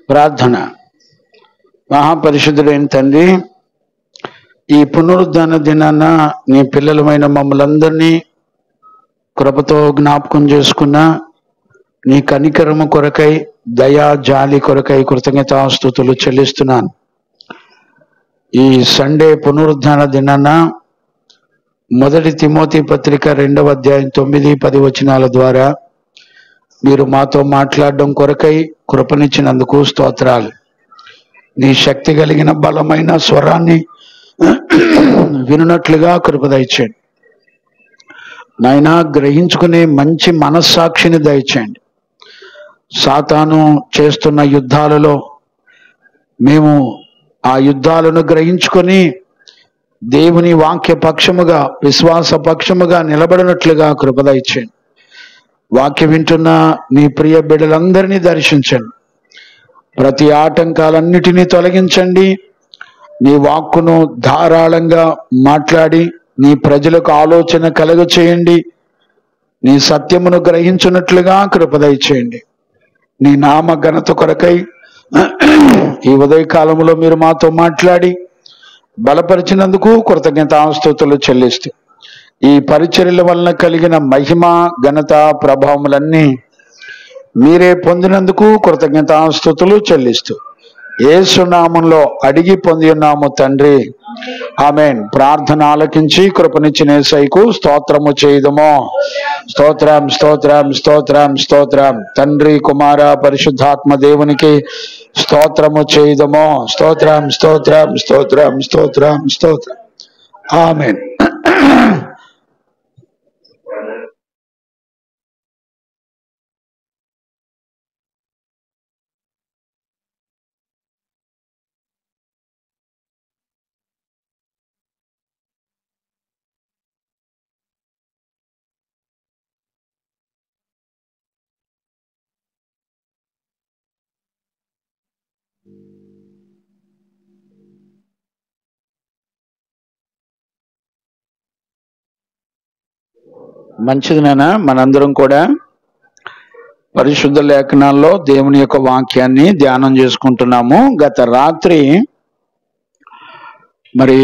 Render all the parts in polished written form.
ప్రార్థన. మహాపరిశుద్ధుడైన తండ్రి, ఈ పునరుద్ధాన దినాన నీ పిల్లలమైన మమ్మల్ని అందరినీ కృపతో జ్ఞాపకం చేసుకున్న నీ కనికరము కొరకై, దయా జాలి కొరకై కృతజ్ఞతాస్తుతులు చెల్లిస్తున్నాను. ఈ సండే పునరుద్ధాన దినాన మొదటి తిమోతి పత్రిక 2వ అధ్యాయం 9-10 వచనాల ద్వారా మీరు మాతో మాట్లాడడం కొరకై కృపనిచ్చినందుకు స్తోత్రాలు. నీ శక్తి కలిగిన బలమైన స్వరాన్ని వినున్నట్లుగా కృప దయచేయండి నాయనా. గ్రహించుకునే మంచి మనస్సాక్షిని దయచేయండి. సాతాను చేస్తున్న యుద్ధాలలో మేము ఆ యుద్ధాలను గ్రహించుకొని దేవుని వాక్య పక్షముగా, విశ్వాస పక్షముగా నిలబడినట్లుగా కృప దయచేయండి. వాక్యం వింటున్న నీ ప్రియ బిడ్డలందరినీ దర్శించండి. ప్రతి ఆటంకాలన్నిటినీ తొలగించండి. నీ వాక్కును ధారాళంగా మాట్లాడి నీ ప్రజలకు ఆలోచన కలుగ చేయండి. నీ సత్యమును గ్రహించున్నట్లుగా కృప దయచేయండి. నీ నామ ఘనత కొరకై ఈ ఉదయకాలంలో మీరు మాతో మాట్లాడి బలపరిచినందుకు కృతజ్ఞతాస్తుతులు చెల్లిస్తూ ఈ పరిచర్యల వలన కలిగిన మహిమ, ఘనత, ప్రభావములన్నీ మీరే పొందినందుకు కృతజ్ఞతాస్తుతులు చెల్లిస్తూ యేసు నామములో అడిగి పొంది ఉన్నాము తండ్రి, ఆమేన్. ప్రార్థన ఆలకించి కృపనిచ్చిన యేసయ్యకు స్తోత్రము చేయుదము. స్తోత్రం, స్తోత్రం, స్తోత్రం, స్తోత్రం. తండ్రి, కుమార, పరిశుద్ధాత్మ దేవునికి స్తోత్రము చేయుదము. స్తోత్రం, స్తోత్రం, స్తోత్రం, స్తోత్రం, స్తోత్రం. ఆమేన్. మంచిది నాన్న. మనందరం కూడా పరిశుద్ధ లేఖనాల్లో దేవుని యొక్క వాక్యాన్ని ధ్యానం చేసుకుంటున్నాము. గత రాత్రి మరి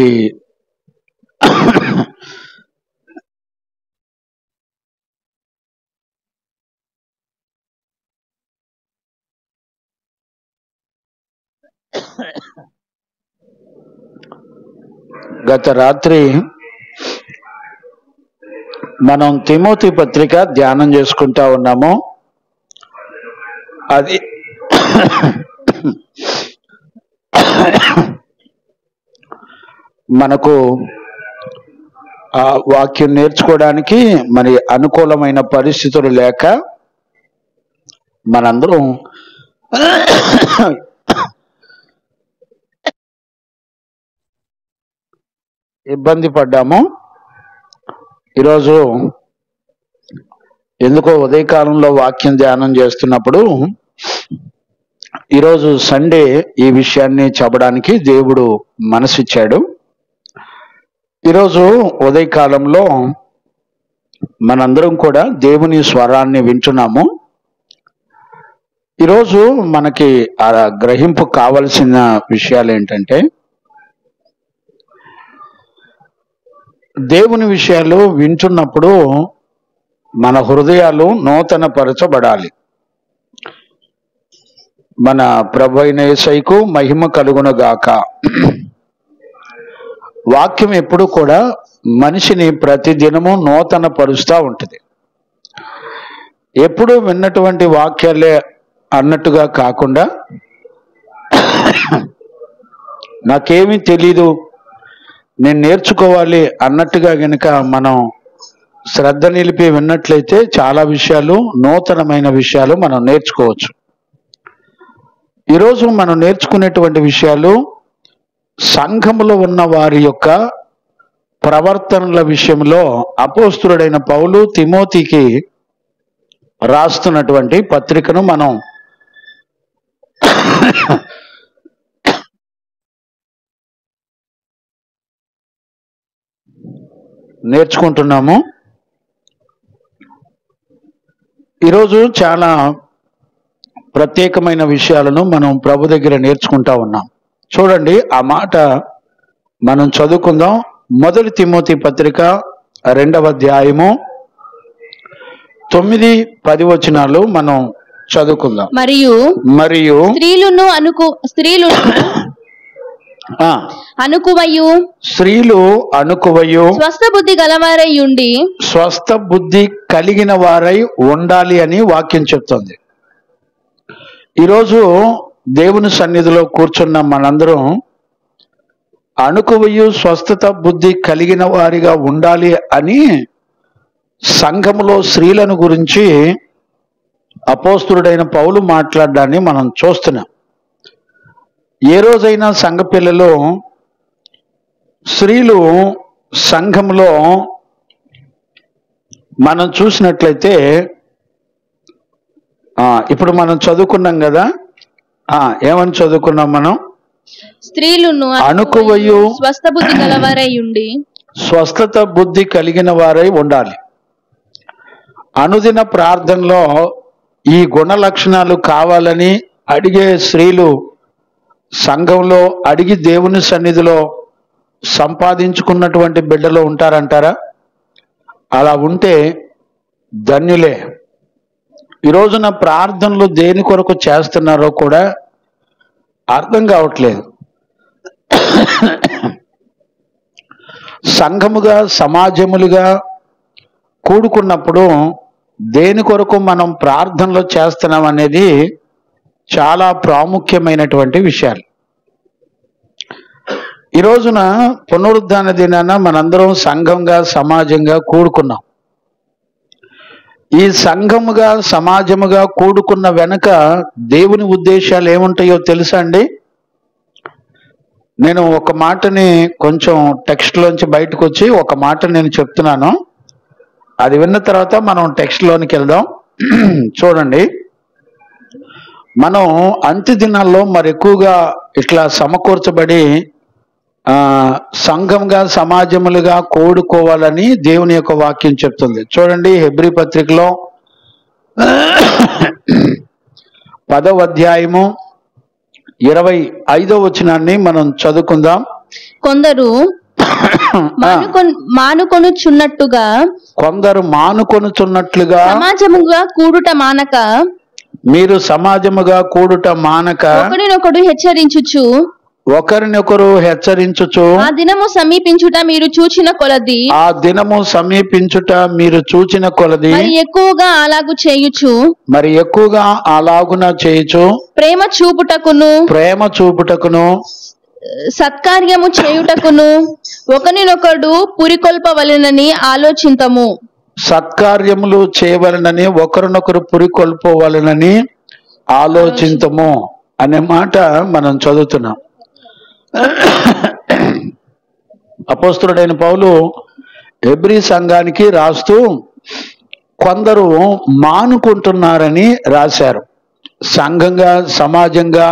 మనం తిమోతి పత్రిక ధ్యానం చేసుకుంటా ఉన్నాము. అది మనకు ఆ వాక్యం నేర్చుకోవడానికి మరి అనుకూలమైన పరిస్థితులు లేక మనందరం ఇబ్బంది పడ్డాము. ఈరోజు ఎందుకో ఉదయకాలంలో వాక్యం ధ్యానం చేస్తున్నప్పుడు ఈరోజు సండే ఈ విషయాన్ని చెప్పడానికి దేవుడు మనసిచ్చాడు. ఈరోజు ఉదయకాలంలో మనందరం కూడా దేవుని స్వరాన్ని వింటున్నాము. ఈరోజు మనకి ఆ గ్రహింపు కావలసిన విషయాలు ఏంటంటే, దేవుని విషయాలు వింటున్నప్పుడు మన హృదయాలు నూతన పరచబడాలి. మన ప్రభు అయిన యేసయ్యకు మహిమ కలుగునుగాక. వాక్యం ఎప్పుడు కూడా మనిషిని ప్రతిదినము నూతన పరుస్తూ ఉంటుంది. ఎప్పుడు విన్నటువంటి వాక్యాలే అన్నట్టుగా కాకుండా, నాకేమీ తెలీదు, నేను నేర్చుకోవాలి అన్నట్టుగా గనుక మనం శ్రద్ధ నిలిపి విన్నట్లయితే చాలా విషయాలు, నూతనమైన విషయాలు మనం నేర్చుకోవచ్చు. ఈరోజు మనం నేర్చుకునేటువంటి విషయాలు సంఘములో ఉన్న వారి యొక్క ప్రవర్తనల విషయంలో అపోస్తులుడైన పౌలు తిమోతికి రాస్తున్నటువంటి పత్రికను మనం నేర్చుకుంటున్నాము. ఈరోజు చాలా ప్రత్యేకమైన విషయాలను మనం ప్రభు దగ్గర నేర్చుకుంటా ఉన్నాం. చూడండి, ఆ మాట మనం చదువుకుందాం. 1 తిమోతి పత్రిక 2వ అధ్యాయము 9-10 వచనాలు మనం చదువుకుందాం. మరియు స్త్రీలు అనుకువయు స్వస్థ బుద్ధి గలవారై ఉండి స్వస్థ బుద్ధి కలిగిన వారై ఉండాలి అని వాక్యం చెప్తుంది. ఈరోజు దేవుని సన్నిధిలో కూర్చున్న మనందరం అనుకువయు స్వస్థత బుద్ధి కలిగిన వారిగా ఉండాలి అని సంఘములో స్త్రీలను గురించి అపోస్తులుడైన పౌలు మాట్లాడడాన్ని మనం చూస్తున్నాం. ఏ రోజైనా సంఘ పిల్లలు స్త్రీలు సంఘంలో మనం చూసినట్లయితే ఇప్పుడు మనం చదువుకున్నాం కదా, ఏమని చదువుకున్నాం మనం? స్త్రీలను అనుకువయు స్వస్థ బుద్ధి గలవారై ఉండి స్వస్థత బుద్ధి కలిగిన వారై ఉండాలి. అనుదిన ప్రార్థనలో ఈ గుణ లక్షణాలు కావాలని అడిగే స్త్రీలు సంఘంలో అడిగి దేవుని సన్నిధిలో సంపాదించుకున్నటువంటి బిడ్డలు ఉంటారంటారా? అలా ఉంటే ధన్యులే. ఈ రోజున ప్రార్థనలు దేని కొరకు చేస్తున్నారో కూడా అర్థం కావట్లేదు. సంఘముగా సమాజములుగా కూడుకున్నప్పుడు దేని కొరకు మనం ప్రార్థనలు చేస్తున్నాం అనేది చాలా ప్రాముఖ్యమైనటువంటి విషయాలు. ఈ రోజున పునరుద్ధాన దినాన మనందరం సంఘంగా సమాజంగా కూడుకున్నాం. ఈ సంఘముగా సమాజముగా కూడుకున్న వెనక దేవుని ఉద్దేశాలు ఏముంటాయో తెలుసా అండి? నేను ఒక మాటని కొంచెం టెక్స్ట్లోంచి బయటకు వచ్చి ఒక మాట నేను చెప్తున్నాను, అది విన్న తర్వాత మనం టెక్స్ట్లోనికి వెళ్దాం. చూడండి, మనం అంత్య దినాల్లో మరి ఎక్కువగా ఇట్లా సమకూర్చబడి సంఘంగా సమాజములుగా కూడుకోవాలని దేవుని యొక్క వాక్యం చెప్తుంది. చూడండి, హెబ్రీ పత్రికలో 10వ అధ్యాయము 25వ వచనాన్ని మనం చదువుకుందాం. కొందరు మానుకొనుచున్నట్టుగా సమాజముగా కూడుట మానక మీరు సమాజముగా కూడుట మానక ఒకరినొకరు హెచ్చరించుచు ఆ దినము సమీపించుట మీరు చూచిన కొలది మరి ఎక్కువగా అలాగున చేయుచు ప్రేమ చూపుటకును సత్కార్యము చేయుటకును ఒకరినొకడు పురికొల్పవలెనని ఆలోచింతము. సత్కార్యములు చేయవలనని ఒకరినొకరు పురికొల్పవలనని ఆలోచింతము అనే మాట మనం చదువుతున్నాం. అపోస్తులుడైన పౌలు హెబ్రీ సంఘానికి రాస్తూ కొందరు మానుకుంటున్నారని రాశారు. సంఘంగా సమాజంగా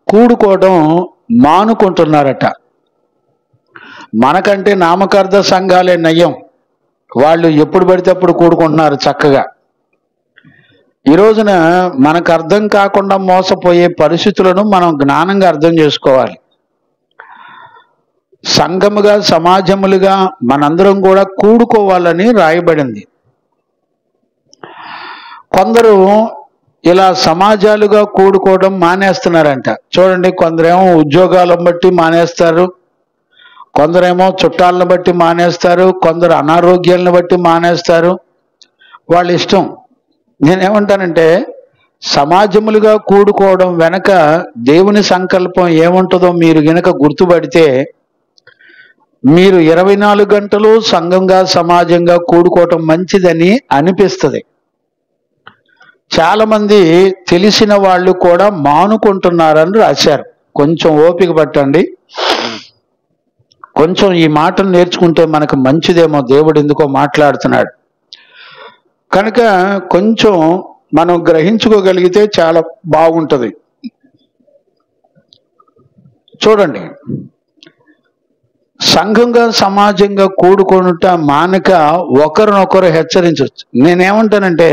కూడుకోవడం మానుకుంటున్నారట. మనకంటే నామకార్థ సంఘాలే నయం. వాళ్ళు ఎప్పుడు పడితే అప్పుడు కూడుకుంటున్నారు చక్కగా. ఈ రోజున మనకు అర్థం కాకుండా మోసపోయే పరిస్థితులను మనం జ్ఞానంగా అర్థం చేసుకోవాలి. సంఘముగా సమాజములుగా మనందరం కూడా కూడుకోవాలని రాయబడింది. కొందరు ఇలా సమాజాలుగా కూడుకోవడం మానేస్తున్నారంట. చూడండి, కొందరేమో ఉద్యోగాలను బట్టి మానేస్తారు, కొందరేమో చుట్టాలను బట్టి మానేస్తారు, కొందరు అనారోగ్యాలను బట్టి మానేస్తారు. వాళ్ళ ఇష్టం. నేనేమంటానంటే, సమాజములుగా కూడుకోవడం వెనక దేవుని సంకల్పం ఏముంటుందో మీరు గనక గుర్తుపడితే మీరు 24 గంటలు సంఘంగా సమాజంగా కూడుకోవటం మంచిదని అనిపిస్తుంది. చాలా మంది తెలిసిన వాళ్ళు కూడా మానుకుంటున్నారని రాశారు. కొంచెం ఓపిక పట్టండి. కొంచెం ఈ మాటను నేర్చుకుంటే మనకు మంచిదేమో, దేవుడు ఎందుకో మాట్లాడుతున్నాడు కనుక కొంచెం మనం గ్రహించుకోగలిగితే చాలా బాగుంటుంది. చూడండి, సంఘంగా సమాజంగా కూడుకొనుట మానక ఒకరినొకరు హెచ్చరించవచ్చు. నేనేమంటానంటే,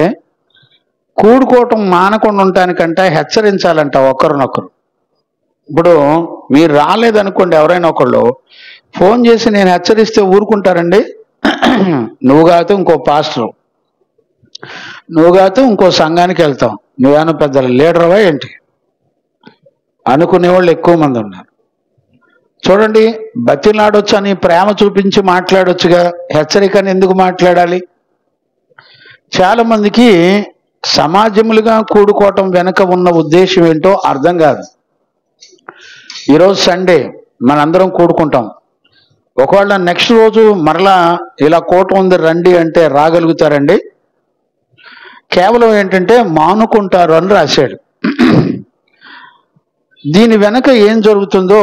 కూడుకోవటం మానకుండా ఉండటానికంటే హెచ్చరించాలంట ఒకరినొకరు. ఇప్పుడు మీరు రాలేదనుకోండి, ఎవరైనా ఒకళ్ళు ఫోన్ చేసి నేను హెచ్చరిస్తే ఊరుకుంటారండి? నువ్వు కాదు ఇంకో పాస్టర్, నువ్వు కాదు ఇంకో సంఘానికి వెళ్తాం, నువ్వేమో పెద్ద లీడర్వా ఏంటి అనుకునేవాళ్ళు ఎక్కువ మంది ఉన్నారు. చూడండి, బతిలాడొచ్చు అని ప్రేమ చూపించి మాట్లాడొచ్చుగా, హెచ్చరికని ఎందుకు మాట్లాడాలి? చాలా మందికి సమాజములుగా కూడుకోవటం వెనుక ఉన్న ఉద్దేశం ఏంటో అర్థం కాదు. ఈరోజు సండే మనందరం కూడుకుంటాం, ఒకవేళ నెక్స్ట్ రోజు మరలా ఇలా కూటం ఉంది రండి అంటే రాగలుగుతారండి? కేవలం ఏంటంటే మానుకుంటారు అని రాశాడు. దీని వెనక ఏం జరుగుతుందో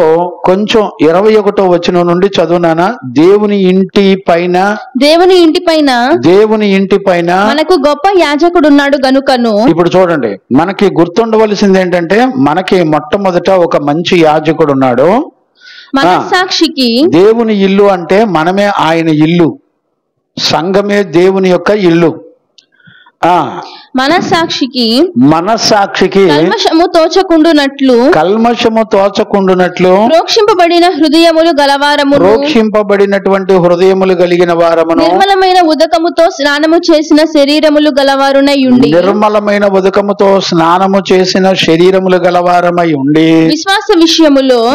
కొంచెం 21వ వచనం నుండి చదువునానా. దేవుని ఇంటి పైన మనకు గొప్ప యాజకుడు ఉన్నాడు గనుకను. ఇప్పుడు చూడండి, మనకి గుర్తుండవలసింది ఏంటంటే మనకి మొట్టమొదట ఒక మంచి యాజకుడు ఉన్నాడు. మనస్సాక్షికి దేవుని ఇల్లు అంటే మనమే ఆయన ఇల్లు, సంఘమే దేవుని యొక్క ఇల్లు. మనస్సాక్షికి కల్మషము తోచకుండునట్లు ప్రోక్షింపబడిన హృదయములు గలవారమును, ప్రోక్షింపబడినటువంటి హృదయములు కలిగిన వారమును, నిర్మలమైన ఉదకముతో స్నానము చేసిన శరీరములు గలవారునై ఉండి, నిర్మలమైన ఉదకముతో స్నానము చేసిన శరీరములు గలవారమై ఉండి,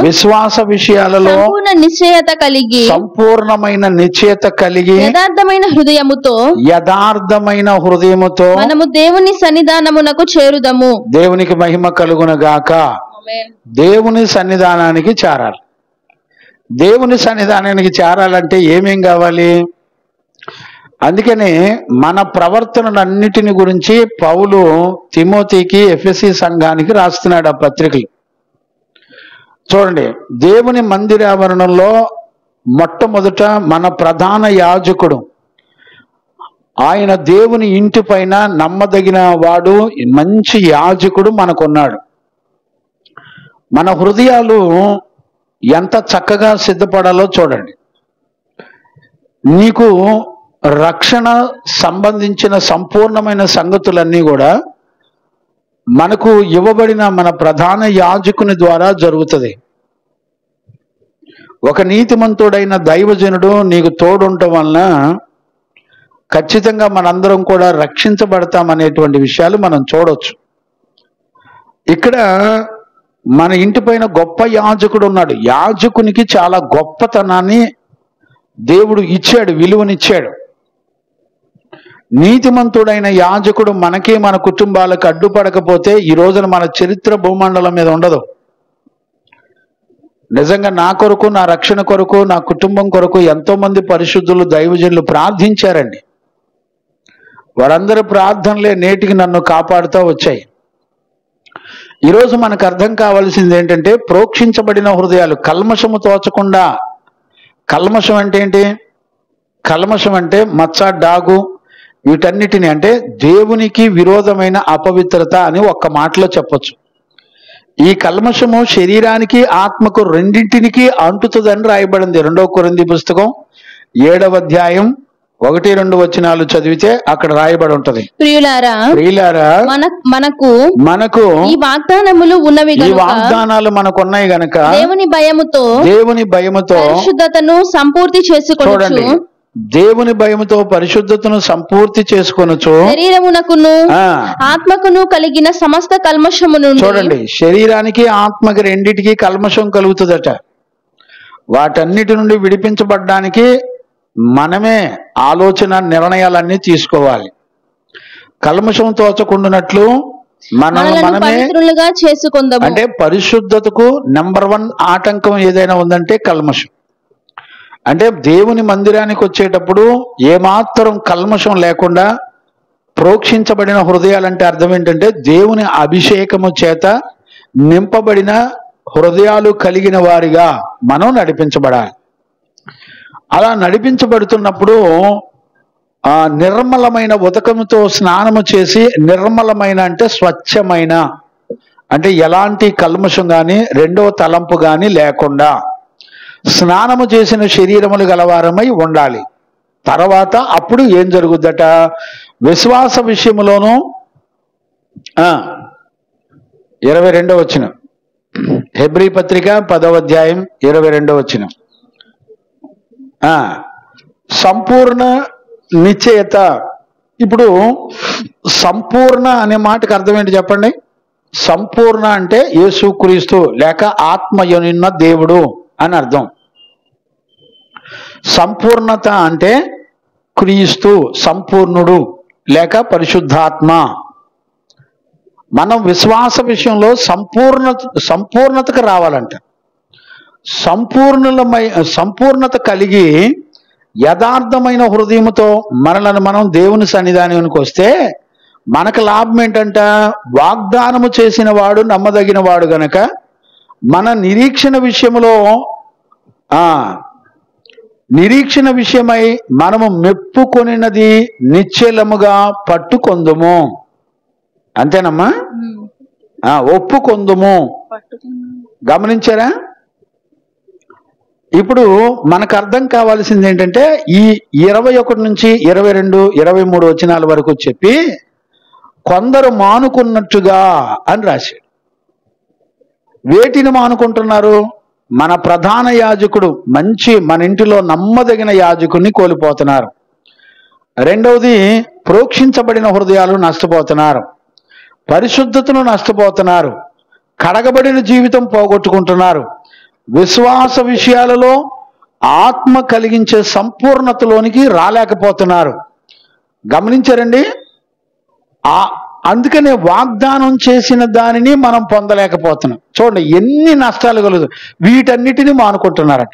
విశ్వాస విషయాలలో సంపూర్ణమైన నిశ్చయత కలిగి యథార్థమైన హృదయముతో మనము దేవుని సన్నిధానమునకు చేరుదము. దేవునికి మహిమ కలుగునగాక. దేవుని సన్నిధానానికి చేరాలి. దేవుని సన్నిధానానికి చేరాలంటే ఏమేం కావాలి? అందుకనే మన ప్రవర్తనలన్నిటిని గురించి పౌలు తిమోతికి, ఎఫెసీ సంఘానికి రాస్తున్నాడు ఆ పత్రికలు. చూడండి, దేవుని మందిరావరణంలో మొట్టమొదట మన ప్రధాన యాజకుడు, ఆయన దేవుని ఇంటి పైన నమ్మదగిన వాడు, మంచి యాజకుడు మనకున్నాడు. మన హృదయాలు ఎంత చక్కగా సిద్ధపడాలో చూడండి. నీకు రక్షణ సంబంధించిన సంపూర్ణమైన సంగతులన్నీ కూడా మనకు ఇవ్వబడిన మన ప్రధాన యాజకుని ద్వారా జరుగుతుంది. ఒక నీతిమంతుడైన దైవజనుడు నీకు తోడుండటం వలన ఖచ్చితంగా మనందరం కూడా రక్షించబడతామనేటువంటి విషయాలు మనం చూడవచ్చు. ఇక్కడ మన ఇంటి పైన గొప్ప యాజకుడు ఉన్నాడు. యాజకునికి చాలా గొప్పతనాన్ని దేవుడు ఇచ్చాడు, విలువనిచ్చాడు. నీతిమంతుడైన యాజకుడు మనకి మన కుటుంబాలకు అడ్డుపడకపోతే ఈ రోజున మన చరిత్ర భూమండలం మీద ఉండదు. నిజంగా నా కొరకు, నా రక్షణ కొరకు, నా కుటుంబం కొరకు ఎంతో మంది పరిశుద్ధులు దైవజనులు ప్రార్థించారండి. వారందరి ప్రార్థనలే నేటికి నన్ను కాపాడుతూ వచ్చాయి. ఈరోజు మనకు అర్థం కావాల్సింది ఏంటంటే ప్రోక్షించబడిన హృదయాలు, కల్మషము తోచకుండా. కల్మషం అంటే ఏంటి? కల్మషం అంటే మచ్చ, డాగు, వీటన్నిటిని అంటే దేవునికి విరోధమైన అపవిత్రత అని ఒక్క మాటలో చెప్పొచ్చు. ఈ కల్మషము శరీరానికి ఆత్మకు రెండింటికి అంటుతుందని రాయబడింది. 2వ కొరింథీ పుస్తకం 7వ అధ్యాయం 1-2 వచనాలు చదివితే అక్కడ రాయబడి ఉంటది. ప్రియులారా, మనకు ఈ వాగ్దానములు ఉన్నవి, ఈ వాగ్దానాలు మనకున్నాయి గనక దేవుని భయముతో పరిశుద్ధతను సంపూర్తి చేసుకోవచ్చు. చూడండి, దేవుని భయముతో పరిశుద్ధతను సంపూర్తి చేసుకొనొచ్చు, శరీరమునకును ఆత్మకును కలిగిన సమస్త కల్మషమును. చూడండి, శరీరానికి ఆత్మకి రెండిటికి కల్మషం కలుగుతుందట. వాటన్నిటి నుండి విడిపించబడ్డానికి మనమే ఆలోచన నిర్ణయాలన్నీ తీసుకోవాలి. కల్మషం తోచకుండానట్లు మనమే చేసుకుందాము. అంటే పరిశుద్ధతకు నెంబర్ 1 ఆటంకం ఏదైనా ఉందంటే కల్మషం. అంటే దేవుని మందిరానికి వచ్చేటప్పుడు ఏమాత్రం కల్మషం లేకుండా ప్రోక్షించబడిన హృదయాలంటే అర్థం ఏంటంటే దేవుని అభిషేకము చేత నింపబడిన హృదయాలు కలిగిన వారిగా మనం నడిపించబడాలి. అలా నడిపించబడుతున్నప్పుడు నిర్మలమైన ఉదకముతో స్నానము చేసి, నిర్మలమైన అంటే స్వచ్ఛమైన, అంటే ఎలాంటి కల్మషం కానీ రెండవ తలంపు కానీ లేకుండా స్నానము చేసిన శరీరములు గలవారమై ఉండాలి. తర్వాత అప్పుడు ఏం జరుగుద్దట? విశ్వాస విషయములోను 22వ వచనం. హెబ్రీ పత్రిక 10వ అధ్యాయం 22వ వచనం. సంపూర్ణ నిశ్చయత. ఇప్పుడు సంపూర్ణ అనే మాటకు అర్థం ఏంటి చెప్పండి? సంపూర్ణ అంటే యేసుక్రీస్తు లేక ఆత్మయునిన్న దేవుడు అని అర్థం. సంపూర్ణత అంటే క్రీస్తు, సంపూర్ణుడు లేక పరిశుద్ధాత్మ. మనం విశ్వాస విషయంలో సంపూర్ణతకు రావాలంట. సంపూర్ణత కలిగి యథార్థమైన హృదయంతో మనలను మనం దేవుని సన్నిధానానికి వస్తే మనకు లాభం ఏంటంట? వాగ్దానము చేసిన వాడు నమ్మదగిన వాడు గనక మన నిరీక్షణ విషయమై మనము మెప్పుకొనినది నిశ్చలముగా పట్టుకొందుము. అంతేనమ్మా? ఒప్పుకొందుము. గమనించారా? ఇప్పుడు మనకు అర్థం కావాల్సింది ఏంటంటే ఈ 21 నుంచి 22, 23 వచనాల వరకు చెప్పి కొందరు మానుకున్నట్టుగా అని రాశాడు. వేటిని మానుకుంటున్నారు? మన ప్రధాన యాజకుడు, మన ఇంటిలో నమ్మదగిన యాజకుడిని కోల్పోతున్నారు. రెండవది, ప్రోక్షించబడిన హృదయాలు నష్టపోతున్నారు, పరిశుద్ధతను నష్టపోతున్నారు, కడగబడిన జీవితం పోగొట్టుకుంటున్నారు, విశ్వాస విషయాలలో ఆత్మ కలిగించే సంపూర్ణతలోనికి రాలేకపోతున్నారు. గమనించారండి? అందుకనే వాగ్దానం చేసిన దానిని మనం పొందలేకపోతున్నాం. చూడండి ఎన్ని నష్టాలు కలుగు. వీటన్నిటిని మానుకుంటున్నారట.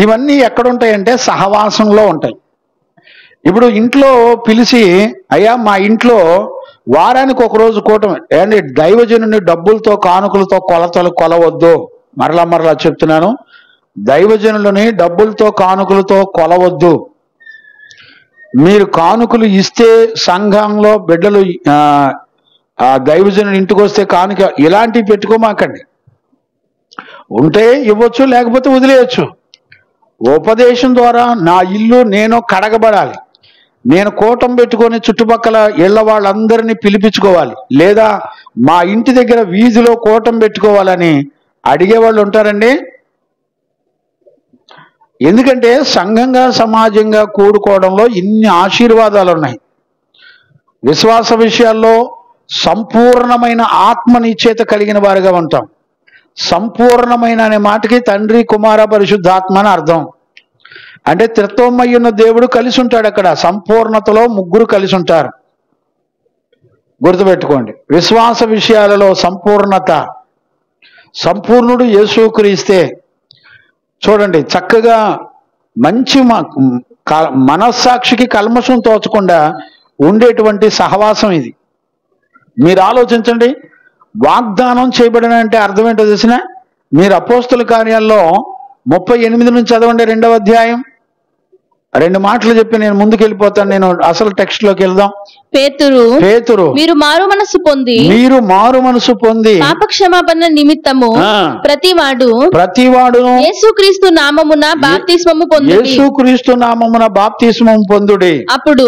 ఇవన్నీ ఎక్కడుంటాయంటే సహవాసంలో ఉంటాయి. ఇప్పుడు ఇంట్లో పిలిచి, అయ్యా మా ఇంట్లో వారానికి ఒకరోజు కూటమి ఏంటి, దైవజనుని డబ్బులతో కానుకలతో కొలవద్దు. మరలా చెప్తున్నాను, దైవజనులని డబ్బులతో కానుకలతో కొలవద్దు. మీరు కానుకలు ఇస్తే సంఘంలో బిడ్డలు దైవజనుని ఇంటికి వస్తే కానుక ఇలాంటివి పెట్టుకోమాకండి. ఉంటే ఇవ్వచ్చు, లేకపోతే వదిలేయచ్చు. ఉపదేశం ద్వారా నా ఇల్లు నేను కడగబడాలి, నేను కూటం పెట్టుకొని చుట్టుపక్కల ఇళ్ల వాళ్ళందరినీ పిలిపించుకోవాలి, లేదా మా ఇంటి దగ్గర వీధిలో కూటం పెట్టుకోవాలని అడిగేవాళ్ళు ఉంటారండి. ఎందుకంటే సంఘంగా సమాజంగా కూడుకోవడంలో ఇన్ని ఆశీర్వాదాలు ఉన్నాయి. విశ్వాస విషయాల్లో సంపూర్ణమైన ఆత్మ నిశ్చయత కలిగిన వారుగా ఉంటాం. సంపూర్ణమైన అనే మాటకి తండ్రి, కుమార, పరిశుద్ధాత్మ అని అర్థం. అంటే త్రిత్వమయ్యున్న దేవుడు కలిసి ఉంటాడు అక్కడ. సంపూర్ణతలో ముగ్గురు కలిసి ఉంటారు. గుర్తుపెట్టుకోండి. విశ్వాస విషయాలలో సంపూర్ణత. సంపూర్ణుడు యేసుక్రీస్తే. చూడండి చక్కగా మంచి మనస్సాక్షికి కల్మషం తోచకుండా ఉండేటువంటి సహవాసం ఇది. మీరు ఆలోచించండి. వాగ్దానం చేయబడిన అంటే అర్థం ఏంటో తెలిసిన? మీరు అపోస్తుల కార్యాల్లో 38 నుంచి చదవండి, 2వ అధ్యాయం. 2 మాటలు చెప్పి నేను ముందుకు వెళ్ళిపోతాను. నేను అసలు టెక్స్ట్ లోకి వెళ్దాం. పేతురు మీరు మారు మనసు పొంది పాపక్షమాపణ నిమిత్తము ప్రతివాడు యేసుక్రీస్తు నామమున బాప్తిస్మము పొందుడి. అప్పుడు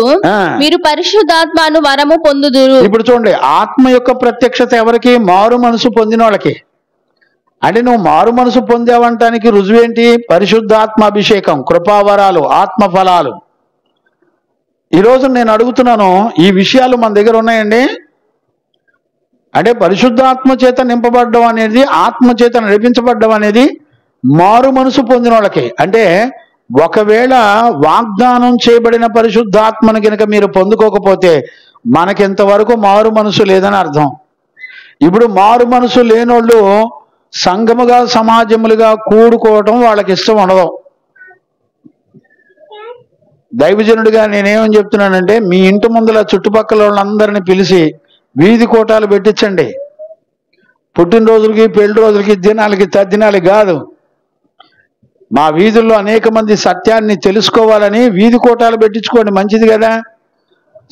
మీరు పరిశుద్ధాత్మను వరము పొందుదురు. ఇప్పుడు చూడండి, ఆత్మ యొక్క ప్రత్యక్షత ఎవరికి? మారు మనసు పొందిన వాళ్ళకి. అంటే నువ్వు మారు మనసు పొందావంటానికి రుజువేంటి? పరిశుద్ధాత్మ అభిషేకం, కృపావరాలు, ఆత్మ ఫలాలు. ఈరోజు నేను అడుగుతున్నాను, ఈ విషయాలు మన దగ్గర ఉన్నాయండి? అంటే పరిశుద్ధాత్మ చేత నింపబడ్డం అనేది, ఆత్మ చేత నడిపించబడ్డం అనేది మారు మనసు పొందిన వాళ్ళకి. అంటే ఒకవేళ వాగ్దానం చేయబడిన పరిశుద్ధాత్మను కనుక మీరు పొందుకోకపోతే మనకింతవరకు మారు మనసు లేదని అర్థం. ఇప్పుడు మారు మనసు లేనోళ్ళు సంఘముగా సమాజములుగా కూడుకోవటం వాళ్ళకి ఇష్టం ఉండదు. దైవజనుడిగా నేనేమని చెప్తున్నానంటే, మీ ఇంటి ముందుల చుట్టుపక్కల వాళ్ళందరినీ పిలిచి వీధి కూటాలు పెట్టించండి. పుట్టినరోజులకి, పెళ్లి రోజులకి, దినాలకి, తద్దినాలకి కాదు. మా వీధుల్లో అనేక మంది సత్యాన్ని తెలుసుకోవాలని వీధి కూటాలు పెట్టించుకోండి, మంచిది కదా.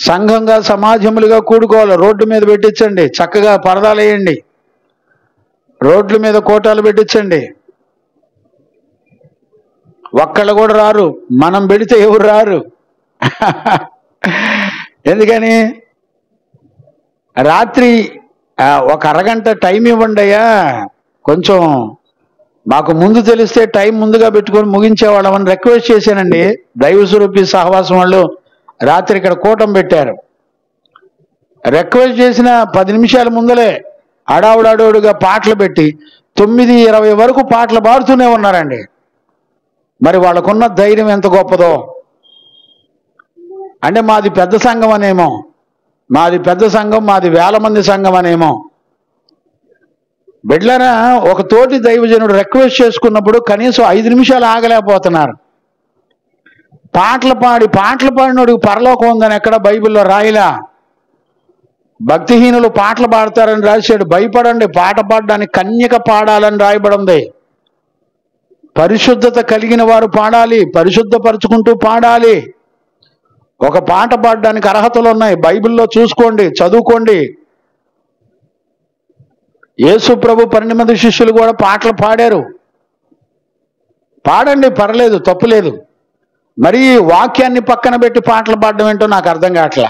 సంఘంగా సమాజములుగా కూడుకోవాలి. రోడ్డు మీద పెట్టించండి, చక్కగా పరదాలు వేయండి, రోడ్ల మీద కోటాలు పెట్టించండి. ఒక్కళ్ళు కూడా రారు, మనం పెడితే ఎవరు రారు. ఎందుకని? రాత్రి ఒక అరగంట టైం ఇవ్వండి అయ్యా, కొంచెం మాకు ముందు తెలిస్తే టైం ముందుగా పెట్టుకొని ముగించేవాళ్ళమని రిక్వెస్ట్ చేశానండి. దైవ స్వరూపి సహవాసం వాళ్ళు రాత్రి ఇక్కడ కూటం పెట్టారు. రిక్వెస్ట్ చేసిన 10 నిమిషాల ముందలే అడావుడాడోడుగా పాటలు పెట్టి 9:20 వరకు పాటలు పాడుతూనే ఉన్నారండి. మరి వాళ్ళకున్న ధైర్యం ఎంత గొప్పదో. అంటే మాది పెద్ద సంఘం అనేమో, మాది పెద్ద సంఘం, మాది వేల మంది సంఘం అనేమో. బిడ్డలారా, ఒక తోటి దైవజనుడు రిక్వెస్ట్ చేసుకున్నప్పుడు కనీసం 5 నిమిషాలు ఆగలేకపోతున్నారు. పాటలు పాడినోడికి పరలోకం ఉందని ఎక్కడ బైబిల్లో రాయిలా. భక్తిహీనులు పాటలు పాడతారని రాశాడు. భయపడండి, పాట పాడడానికి కన్యక పాడాలని రాయబడింది. పరిశుద్ధత కలిగిన వారు పాడాలి, పరిశుద్ధపరుచుకుంటూ పాడాలి. ఒక పాట పాడడానికి అర్హతలు ఉన్నాయి. బైబిల్లో చూసుకోండి, చదువుకోండి. యేసు ప్రభు 12 మంది శిష్యులు కూడా పాటలు పాడారు. పాడండి, పర్లేదు, తప్పులేదు. మరి వాక్యాన్ని పక్కన పెట్టి పాటలు పాడడం ఏంటో నాకు అర్థం కావట్లా.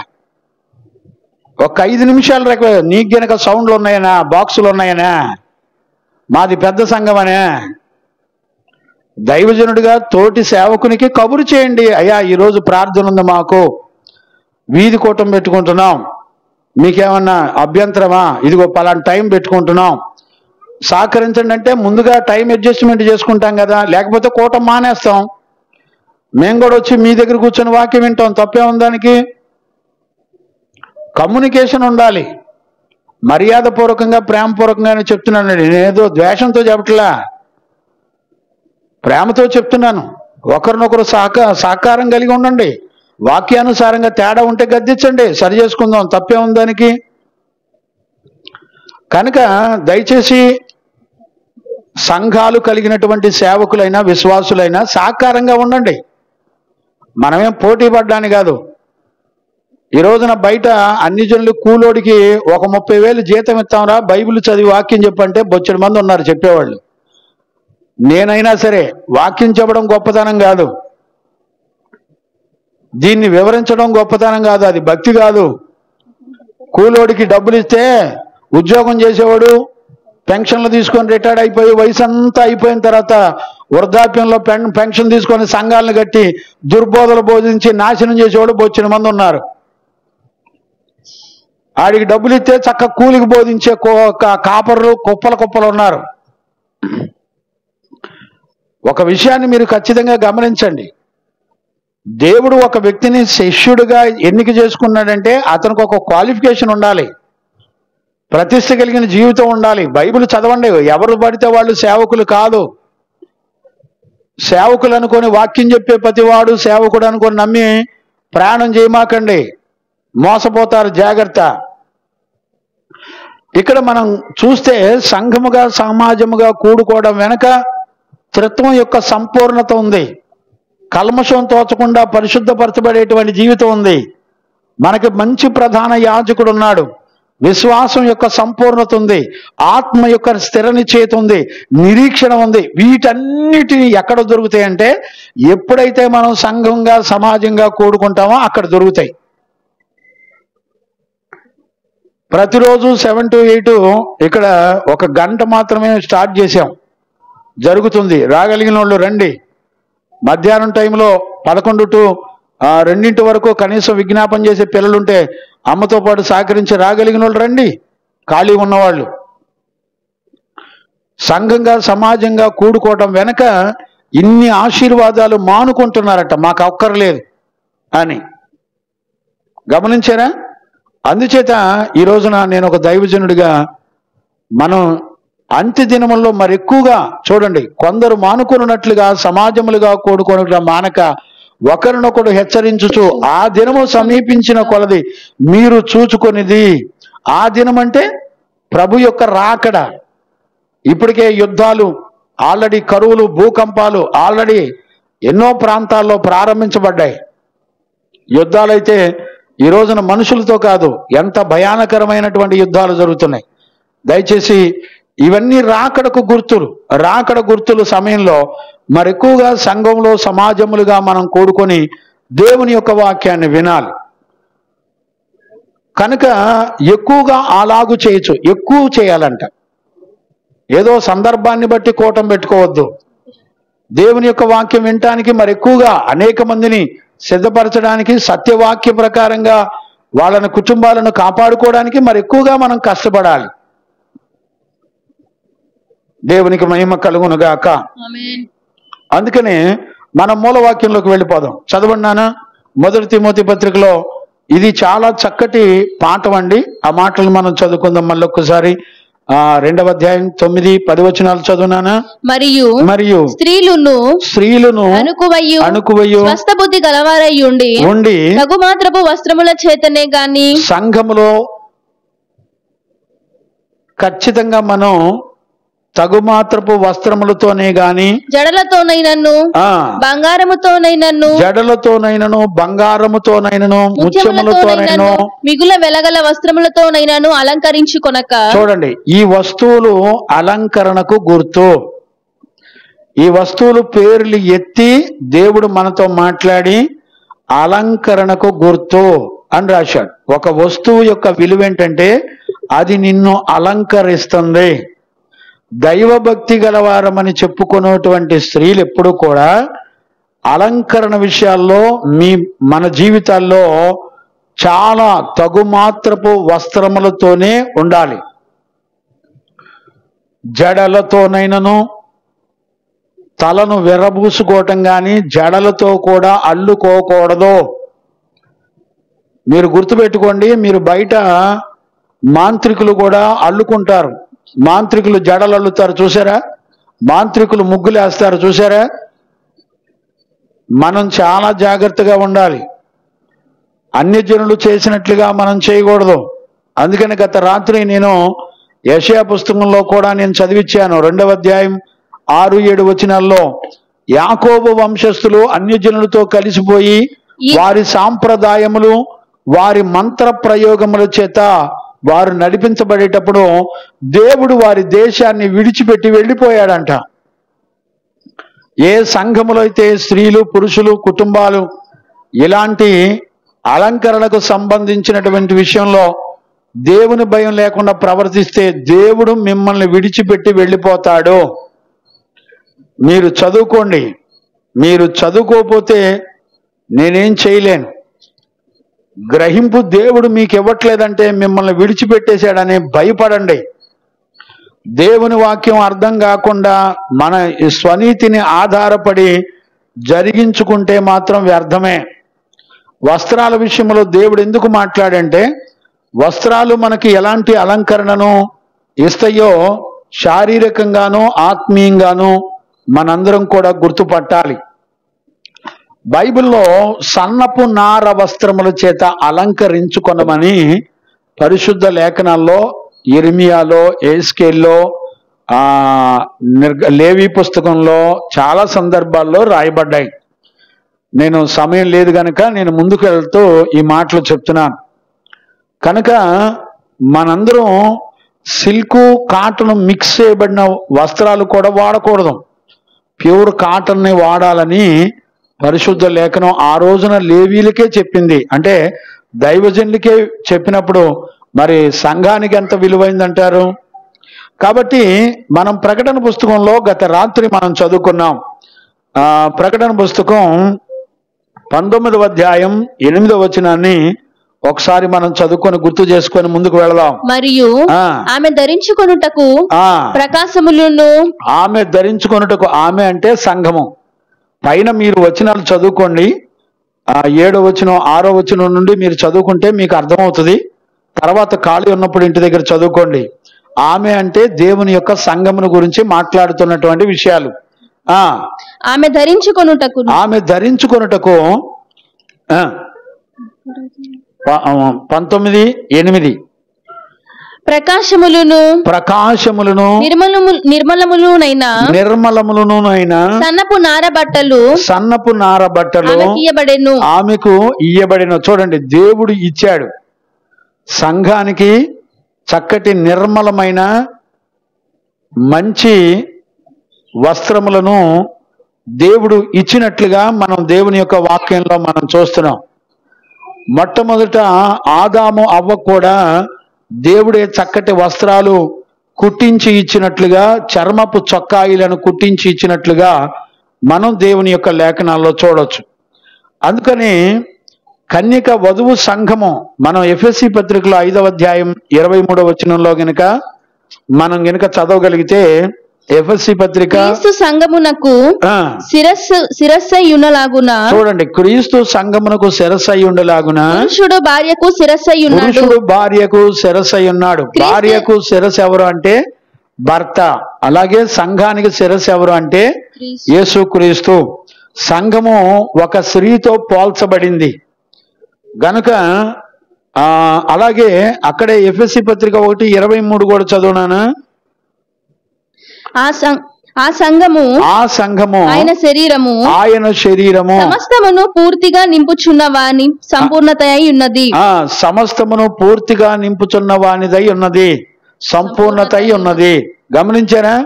ఒక 5 నిమిషాలు నీకు గనక సౌండ్లు ఉన్నాయనా, బాక్సులు ఉన్నాయనా, మాది పెద్ద సంఘమనే. దైవజనుడిగా తోటి సేవకునికి కబురు చేయండి, అయ్యా ఈరోజు ప్రార్థన ఉంది, మాకు వీధి కూటం పెట్టుకుంటున్నాం, మీకేమన్నా అభ్యంతరమా, ఇదిగో పలానా టైం పెట్టుకుంటున్నాం, సహకరించండి అంటే ముందుగా టైం అడ్జస్ట్మెంట్ చేసుకుంటాం కదా. లేకపోతే కూటం మానేస్తాం. మేము కూడా వచ్చి మీ దగ్గర కూర్చొని వాక్యం వింటాం, తప్పే ఉందానికి. కమ్యూనికేషన్ ఉండాలి. మర్యాదపూర్వకంగా ప్రేమపూర్వకంగానే చెప్తున్నాను. నేనేదో ద్వేషంతో చెప్పట్లా, ప్రేమతో చెప్తున్నాను. ఒకరినొకరు సహకారం కలిగి ఉండండి. వాక్యానుసారంగా తేడా ఉంటే గద్దించండి, సరి చేసుకుందాం, తప్పే ఉందానికి. కనుక దయచేసి సంఘాలు కలిగినటువంటి సేవకులైనా విశ్వాసులైనా సహకారంగా ఉండండి. మనమేం పోటీ పడ్డాని కాదు. ఈ రోజున బయట అన్ని జనులు కూలోడికి ఒక 30,000 జీతం ఇస్తాంరా, బైబిల్ చదివి వాక్యం చెప్పంటే బొచ్చెడు మంది ఉన్నారు చెప్పేవాళ్ళు. నేనైనా సరే వాక్యం చెప్పడం గొప్పతనం కాదు, దీన్ని వివరించడం గొప్పతనం కాదు, అది భక్తి కాదు. కూలోడికి డబ్బులు ఇస్తే ఉద్యోగం చేసేవాడు పెన్షన్లు తీసుకొని రిటైర్డ్ అయిపోయి వయసు అంతా అయిపోయిన తర్వాత వృద్ధాప్యంలో పెన్షన్ తీసుకొని సంఘాలను కట్టి దుర్బోధలు బోధించి నాశనం చేసేవాడు బొచ్చిన మంది ఉన్నారు. ఆడికి డబ్బులు ఇస్తే చక్క కూలికి బోధించే కాపర్లు కుప్పలు ఉన్నారు. ఒక విషయాన్ని మీరు ఖచ్చితంగా గమనించండి. దేవుడు ఒక వ్యక్తిని శిష్యుడిగా ఎన్నిక చేసుకున్నాడంటే అతనికి ఒక క్వాలిఫికేషన్ ఉండాలి, ప్రతిష్ట కలిగిన జీవితం ఉండాలి. బైబిల్ చదవండి. ఎవరు పడితే వాళ్ళు సేవకులు కాదు. సేవకులు అనుకొని వాక్యం చెప్పే ప్రతివాడు సేవకుడు అనుకొని నమ్మి ప్రయాణం చేయమాకండి, మోసపోతారు, జాగ్రత్త. ఇక్కడ మనం చూస్తే సంఘముగా సమాజముగా కూడుకోవడం వెనక త్రిత్వం యొక్క సంపూర్ణత ఉంది. కల్మషం తోచకుండా పరిశుద్ధపరచబడేటువంటి జీవితం ఉంది. మనకి మంచి ప్రధాన యాజకుడు ఉన్నాడు. విశ్వాసం యొక్క సంపూర్ణత ఉంది, ఆత్మ యొక్క స్థిర నిశ్చయిత ఉంది, నిరీక్షణ ఉంది. వీటన్నిటిని ఎక్కడ దొరుకుతాయంటే ఎప్పుడైతే మనం సంఘంగా సమాజంగా కూడుకుంటామో అక్కడ దొరుకుతాయి. ప్రతిరోజు 7 to 8 ఇక్కడ 1 గంట మాత్రమే స్టార్ట్ చేశాం, జరుగుతుంది. రాగలిగిన వాళ్ళు రండి. మధ్యాహ్నం టైంలో 11 to 2 వరకు కనీసం విజ్ఞాపన చేసే పిల్లలుంటే అమ్మతో పాటు సహకరించి రాగలిగిన వాళ్ళు రండి. ఖాళీ ఉన్నవాళ్ళు సంఘంగా సమాజంగా కూడుకోవటం వెనక ఇన్ని ఆశీర్వాదాలు మానుకుంటున్నారట, మాకు అక్కర్లేదు అని. గమనించారా? అందుచేత ఈ రోజున నేను ఒక దైవజనుడిగా మనం అంత్య దినముల్లో మరి ఎక్కువగా చూడండి, కొందరు మానుకున్నట్లుగా సమాజములుగా కూడుకొనుట మానక ఒకరినొకడు హెచ్చరించుచు ఆ దినము సమీపించిన కొలది మీరు చూచుకొనిది. ఆ దినం అంటే ప్రభు యొక్క రాకడ. ఇప్పటికే యుద్ధాలు ఆల్రెడీ, కరువులు, భూకంపాలు ఆల్రెడీ ఎన్నో ప్రాంతాల్లో ప్రారంభించబడ్డాయి. యుద్ధాలైతే ఈ రోజున మనుషులతో కాదు, ఎంత భయానకరమైనటువంటి యుద్ధాలు జరుగుతున్నాయి. దయచేసి ఇవన్నీ రాకడ గుర్తులు సమయంలో మరి ఎక్కువగా సంఘంలో సమాజములుగా మనం కూడుకొని దేవుని యొక్క వాక్యాన్ని వినాలి. కనుక ఎక్కువగా అలాగు చేయొచ్చు, ఎక్కువ చేయాలంట. ఏదో సందర్భాన్ని బట్టి కూటం పెట్టుకోవద్దు. దేవుని యొక్క వాక్యం వినటానికి మరి ఎక్కువగా అనేక మందిని సిద్ధపరచడానికి, సత్యవాక్య ప్రకారంగా వాళ్ళని కుటుంబాలను కాపాడుకోవడానికి మరి ఎక్కువగా మనం కష్టపడాలి. దేవునికి మహిమ కలుగునుగాక. ఆమేన్. అందుకనే మనం మూలవాక్యంలోకి వెళ్ళిపోదాం. చదవండినానా? 1 తిమోతి పత్రికలో ఇది చాలా చక్కటి పాఠం అండి. ఆ మాటలు మనం చదువుకుందాం మళ్ళొక్కసారి. 2వ అధ్యాయం 9, 10 వచనాలు చదువునానా? మరియు స్త్రీలును అనుకువయ్యు స్వస్థ బుద్ధి గలవారై ఉండి తగు మాత్రపు వస్త్రముల చేతనే గాని. సంఘములో ఖచ్చితంగా మనం తగుమాత్రపు వస్త్రములతోనే గాని, జడలతోనైనను బంగారముతోనైనను ముత్యములతోనైనను మిగుల వెలగల వస్త్రములతోనైనను అలంకరించుకొనక. చూడండి, ఈ వస్తువులు అలంకరణకు గుర్తు. ఈ వస్తువులు పేర్లు ఎత్తి దేవుడు మనతో మాట్లాడి అలంకరణకు గుర్తు అని రాశాడు. ఒక వస్తువు యొక్క విలువ ఏంటంటే అది నిన్ను అలంకరిస్తుంది. దైవభక్తి గలవారమని చెప్పుకున్నటువంటి స్త్రీలు ఎప్పుడు కూడా అలంకరణ విషయాల్లో మన జీవితాల్లో చాలా తగుమాత్రపు వస్త్రములతోనే ఉండాలి. జడలతోనైనను తలను విర్రబూసుకోవటం కానీ జడలతో కూడా అల్లుకోకూడదు. మీరు గుర్తుపెట్టుకోండి, మీరు బయట మాంత్రికులు కూడా అల్లుకుంటారు. మాంత్రికులు జడలు అల్లుతారు చూసారా? మాంత్రికులు ముగ్గులు వేస్తారు చూసారా? మనం చాలా జాగ్రత్తగా ఉండాలి. అన్యజనులు చేసినట్లుగా మనం చేయకూడదు. అందుకని గత రాత్రి నేను యెషయా పుస్తకంలో కూడా నేను చదివించాను. 2వ అధ్యాయం 6, 7 వచనాల్లో యాకోబు వంశస్థులు అన్యజనులతో కలిసిపోయి వారి సాంప్రదాయములు, వారి మంత్ర ప్రయోగముల చేత వారు నడిపించబడేటప్పుడు దేవుడు వారి దేశాన్ని విడిచిపెట్టి వెళ్ళిపోయాడంట. ఏ సంఘములో అయితే స్త్రీలు, పురుషులు, కుటుంబాలు ఇలాంటి అలంకరణకు సంబంధించినటువంటి విషయంలో దేవుని భయం లేకుండా ప్రవర్తిస్తే దేవుడు మిమ్మల్ని విడిచిపెట్టి వెళ్ళిపోతాడు. మీరు చదువుకోండి. మీరు చదువుకోకపోతే నేనేం చేయలేను. గ్రహింపు దేవుడు మీకు ఇవ్వట్లేదంటే మిమ్మల్ని విడిచిపెట్టేశాడని భయపడండి. దేవుని వాక్యం అర్థం కాకుండా మన స్వనీతిని ఆధారపడి జరిగించుకుంటే మాత్రం వ్యర్థమే. వస్త్రాల విషయంలో దేవుడు ఎందుకు మాట్లాడంటే, వస్త్రాలు మనకి ఎలాంటి అలంకరణను ఇస్తాయో శారీరకంగాను ఆత్మీయంగాను మనందరం కూడా గుర్తుపట్టాలి. బైబిల్లో సన్నపు నార వస్త్రముల చేత అలంకరించుకొనమని పరిశుద్ధ లేఖనాల్లో ఇర్మియాలో, ఎహెజ్కేల్లో, లేవి పుస్తకంలో చాలా సందర్భాల్లో రాయబడ్డాయి. నేను సమయం లేదు కనుక నేను ముందుకు వెళ్తూ ఈ మాటలు చెప్తున్నాను. కనుక మనందరం సిల్కు, కాటన్ మిక్స్ చేయబడిన వస్త్రాలు కూడా వాడకూడదు. ప్యూర్ కాటన్ని వాడాలని పరిశుద్ధ లేఖనం ఆ రోజున లేవీలకే చెప్పింది. అంటే దైవజనులకే చెప్పినప్పుడు మరి సంఘానికి ఎంత విలువైందంటారు? కాబట్టి మనం ప్రకటన పుస్తకంలో గత రాత్రి మనం చదువుకున్నాం. ప్రకటన పుస్తకం 19వ అధ్యాయం 8వ వచనాన్ని ఒకసారి మనం చదువుకొని గుర్తు చేసుకొని ముందుకు వెళదాం. మరియు ఆమె ధరించుకొనుటకు ప్రకాశములను, ఆమె ధరించుకొనుటకు, ఆమె అంటే సంఘము. పైన మీరు వచనాలు చదువుకోండి. 7వ వచనం 6వ వచనం నుండి మీరు చదువుకుంటే మీకు అర్థమవుతుంది. తర్వాత ఖాళీ ఉన్నప్పుడు ఇంటి దగ్గర చదువుకోండి. ఆమె అంటే దేవుని యొక్క సంఘమును గురించి మాట్లాడుతున్నటువంటి విషయాలు. ఆమె ధరించుకొనుటకు 19:8 ప్రకాశములను నిర్మలములునైనా సన్నపు నార బట్టలు ఆమెకు ఇయ్యబడెను. చూడండి, దేవుడు ఇచ్చాడు సంఘానికి చక్కటి నిర్మలమైన మంచి వస్త్రములను దేవుడు ఇచ్చినట్లుగా మనం దేవుని యొక్క వాక్యంలో మనం చూస్తున్నాం. మొట్టమొదట ఆదాము అవ్వ కూడా దేవుడే చక్కటి వస్త్రాలు కుట్టించి ఇచ్చినట్లుగా, చర్మపు చొక్కాయిలను కుట్టించి ఇచ్చినట్లుగా మనం దేవుని యొక్క లేఖనాల్లో చూడొచ్చు. అందుకని కన్యక వధువు సంఘము మనం ఎఫెసీ పత్రికలో 5వ అధ్యాయం 23వ వచనంలో మనం గనుక చదవగలిగితే, ఎఫెసీ పత్రిక క్రీస్తు సంఘమునకు శిరస్సయ్యున్నలాగున, చూడండి, క్రీస్తు సంఘమునకు శిరస్సై ఉండలాగున పురుషుడు భార్యకు శిరస్సయ్యున్నాడు. పురుషుడు భార్యకు శిరస్సై ఉన్నాడు. భార్యకు శిరస్సు ఎవరు అంటే భర్త. అలాగే సంఘానికి శిరస్సు ఎవరు అంటే యేసుక్రీస్తు. సంఘము ఒక స్త్రీతో పోల్చబడింది గనుక అలాగే అక్కడే ఎఫెసీ పత్రిక 1:23 కూడా చదువునాను. ఆ సంఘము ఆయన శరీరము సమస్తమును పూర్తిగా నింపుచున్న వాని సంపూర్ణత అయి ఉన్నది. సమస్తమును పూర్తిగా నింపుచున్న వానిదై ఉన్నది, సంపూర్ణత అయి ఉన్నది. గమనించారా?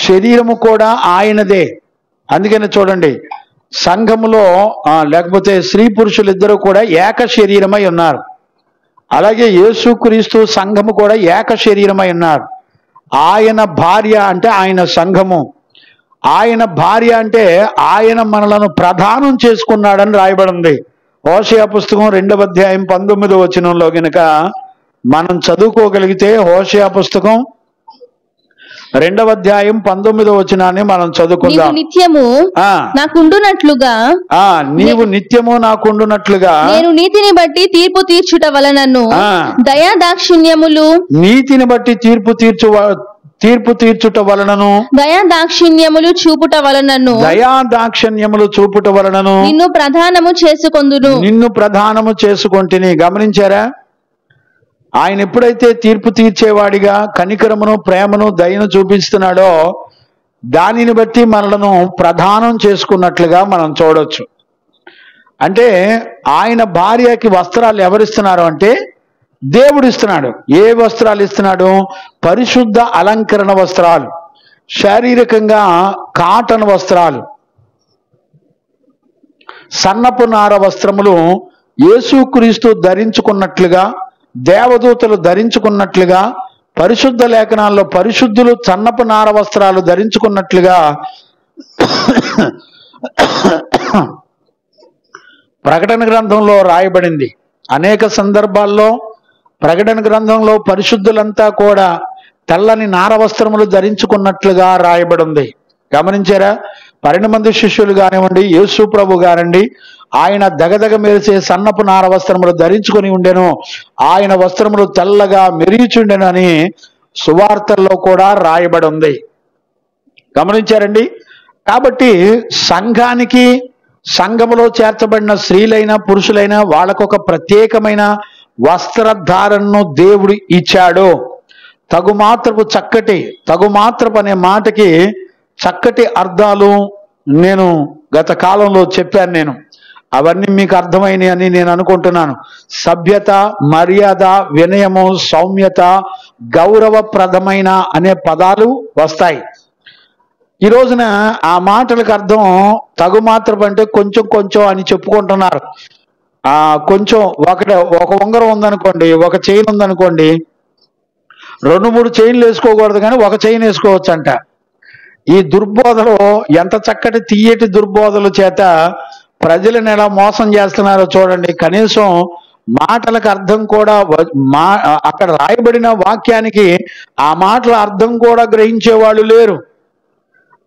శరీరము కూడా ఆయనదే. అందుకని చూడండి, సంఘములో లేకపోతే స్త్రీ పురుషులు ఇద్దరు కూడా ఏక శరీరమై ఉన్నారు. అలాగే యేసుక్రీస్తు సంఘము కూడా ఏక శరీరమై ఉన్నారు. ఆయన భార్య అంటే ఆయన సంఘము, ఆయన భార్య అంటే ఆయన మనలను ప్రధానం చేసుకున్నాడని రాయబడింది. హోషేయ పుస్తకం 2వ అధ్యాయం 19వ వచనంలో గనుక మనం చదువుకోగలిగితే, హోషేయ పుస్తకం 2వ అధ్యాయం 19వ వచనాన్ని మనం చదువుకుందాం. నిత్యము నాకుండునట్లుగా, నీవు నిత్యము నాకుండునట్లుగా నేను నీతిని బట్టి తీర్పు తీర్చుట వలనను దయా దాక్షిణ్యములు, నీతిని బట్టి తీర్పు తీర్చుట వలనను దయా దాక్షిణ్యములు చూపుట వలనను నిన్ను ప్రధానము చేసుకొంటిని. గమనించారా? ఆయన ఎప్పుడైతే తీర్పు తీర్చేవాడిగా కనికరమును, ప్రేమను, దయను చూపిస్తున్నాడో దానిని బట్టి మనలను ప్రధానం చేసుకున్నట్లుగా మనం చూడొచ్చు. అంటే ఆయన భార్యకి వస్త్రాలు ఎవరిస్తున్నారు అంటే దేవుడు ఇస్తున్నాడు. ఏ వస్త్రాలు ఇస్తున్నాడు? పరిశుద్ధ అలంకరణ వస్త్రాలు, శారీరకంగా కాటన్ వస్త్రాలు, సన్నపు నార వస్త్రములు యేసుక్రీస్తు ధరించుకున్నట్లుగా, దేవదూతలు ధరించుకున్నట్లుగా, పరిశుద్ధ లేఖనాల్లో పరిశుద్ధులు సన్నపు నార వస్త్రాలు ధరించుకున్నట్లుగా ప్రకటన గ్రంథంలో రాయబడింది. అనేక సందర్భాల్లో ప్రకటన గ్రంథంలో పరిశుద్ధులంతా కూడా తెల్లని నార వస్త్రములు ధరించుకున్నట్లుగా రాయబడింది. గమనించారా? 12 మంది శిష్యులు కానివ్వండి, యేసు ప్రభు కానివ్వండి, ఆయన దగదగ మెరిసే సన్నపు నార వస్త్రములు ధరించుకొని ఉండెను, ఆయన వస్త్రములు తెల్లగా మెరిచుండెను అని సువార్తల్లో కూడా రాయబడి ఉంది. గమనించారండి? కాబట్టి సంఘానికి, సంఘములో చేర్చబడిన స్త్రీలైనా పురుషులైనా వాళ్ళకొక ప్రత్యేకమైన వస్త్రధారణను దేవుడు ఇచ్చాడు. తగుమాత్రపు అనే మాటకి చక్కటి అర్థాలు నేను గత కాలంలో చెప్పాను. అవన్నీ మీకు అర్థమైనాయి అని నేను అనుకుంటున్నాను. సభ్యత, మర్యాద, వినయము, సౌమ్యత, గౌరవప్రదమైన అనే పదాలు వస్తాయి. ఈ రోజున ఆ మాటలకు అర్థం తగుమాత్రపు అంటే కొంచెం కొంచెం అని చెప్పుకుంటున్నారు. కొంచెం ఒక ఉంగరం ఉందనుకోండి, ఒక చైన్ ఉందనుకోండి, 2-3 చైన్లు వేసుకోకూడదు కానీ ఒక చైన్ వేసుకోవచ్చు అంట. ఈ దుర్బోధలు, ఎంత చక్కటి తీయటి దుర్బోధల చేత ప్రజలను ఎలా మోసం చేస్తున్నారో చూడండి. కనీసం మాటలకు అర్థం కూడా, అక్కడ రాయబడిన వాక్యానికి ఆ మాటల అర్థం కూడా గ్రహించే వాళ్ళు లేరు.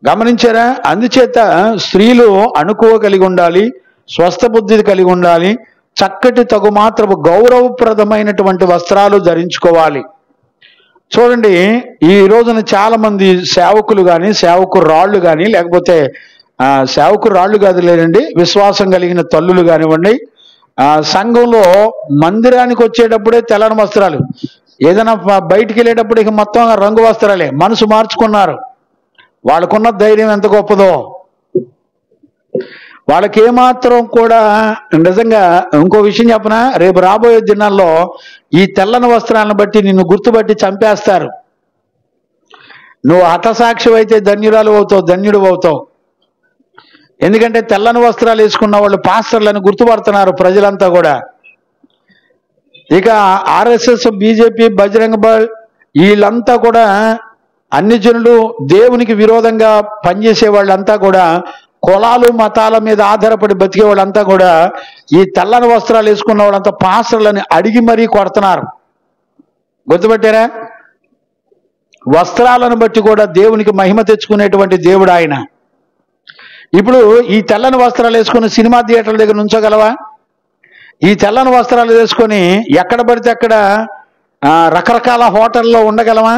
గమనించారా? అందుచేత స్త్రీలు అణుకువ కలిగి ఉండాలి, స్వస్థ బుద్ధి కలిగి ఉండాలి, చక్కటి తగుమాత్రపు గౌరవప్రదమైనటువంటి వస్త్రాలు ధరించుకోవాలి. చూడండి, ఈ రోజున చాలా మంది సేవకులు కానీ, సేవకురాళ్ళు కానీ, లేకపోతే సేవకురాళ్ళు కాదు లేదండి, విశ్వాసం కలిగిన తల్లులు కానివ్వండి, సంఘంలో మందిరానికి వచ్చేటప్పుడే తెల్లని వస్త్రాలు, ఏదైనా బయటికి వెళ్ళేటప్పుడు ఇక మొత్తం రంగు వస్త్రాలే. మనసు మార్చుకున్నారు. వాళ్ళకున్న ధైర్యం ఎంత గొప్పదో. వాళ్ళకి ఏమాత్రం కూడా నిజంగా ఇంకో విషయం చెప్పనా, రేపు రాబోయే దినాల్లో ఈ తెల్లని వస్త్రాలను బట్టి నిన్ను గుర్తుపట్టి చంపేస్తారు. నువ్వు హతసాక్షి అయితే ధన్యురాలు అవుతావు, ధన్యుడు అవుతావు. ఎందుకంటే తెల్లని వస్త్రాలు వేసుకున్న వాళ్ళు పాస్టర్లను గుర్తుపడుతున్నారు ప్రజలంతా కూడా. ఇక ఆర్ఎస్ఎస్, బీజేపీ, బజరంగ దళ్ వీళ్ళంతా కూడా అన్ని జనులు దేవునికి విరోధంగా పనిచేసే వాళ్ళంతా కూడా కులాలు మతాల మీద ఆధారపడి బతికే వాళ్ళంతా కూడా ఈ తెల్లని వస్త్రాలు వేసుకున్న వాళ్ళంతా పాస్టర్లని అడిగి మరీ కొడుతున్నారు. గుర్తుపెట్టారా? వస్త్రాలను బట్టి కూడా దేవునికి మహిమ తెచ్చుకునేటువంటి దేవుడు ఆయన. ఇప్పుడు ఈ తెల్లని వస్త్రాలు వేసుకుని సినిమా థియేటర్ల దగ్గర నుంచోగలవా? ఈ తెల్లని వస్త్రాలు వేసుకొని ఎక్కడ పడితే అక్కడ రకరకాల హోటల్లో ఉండగలమా?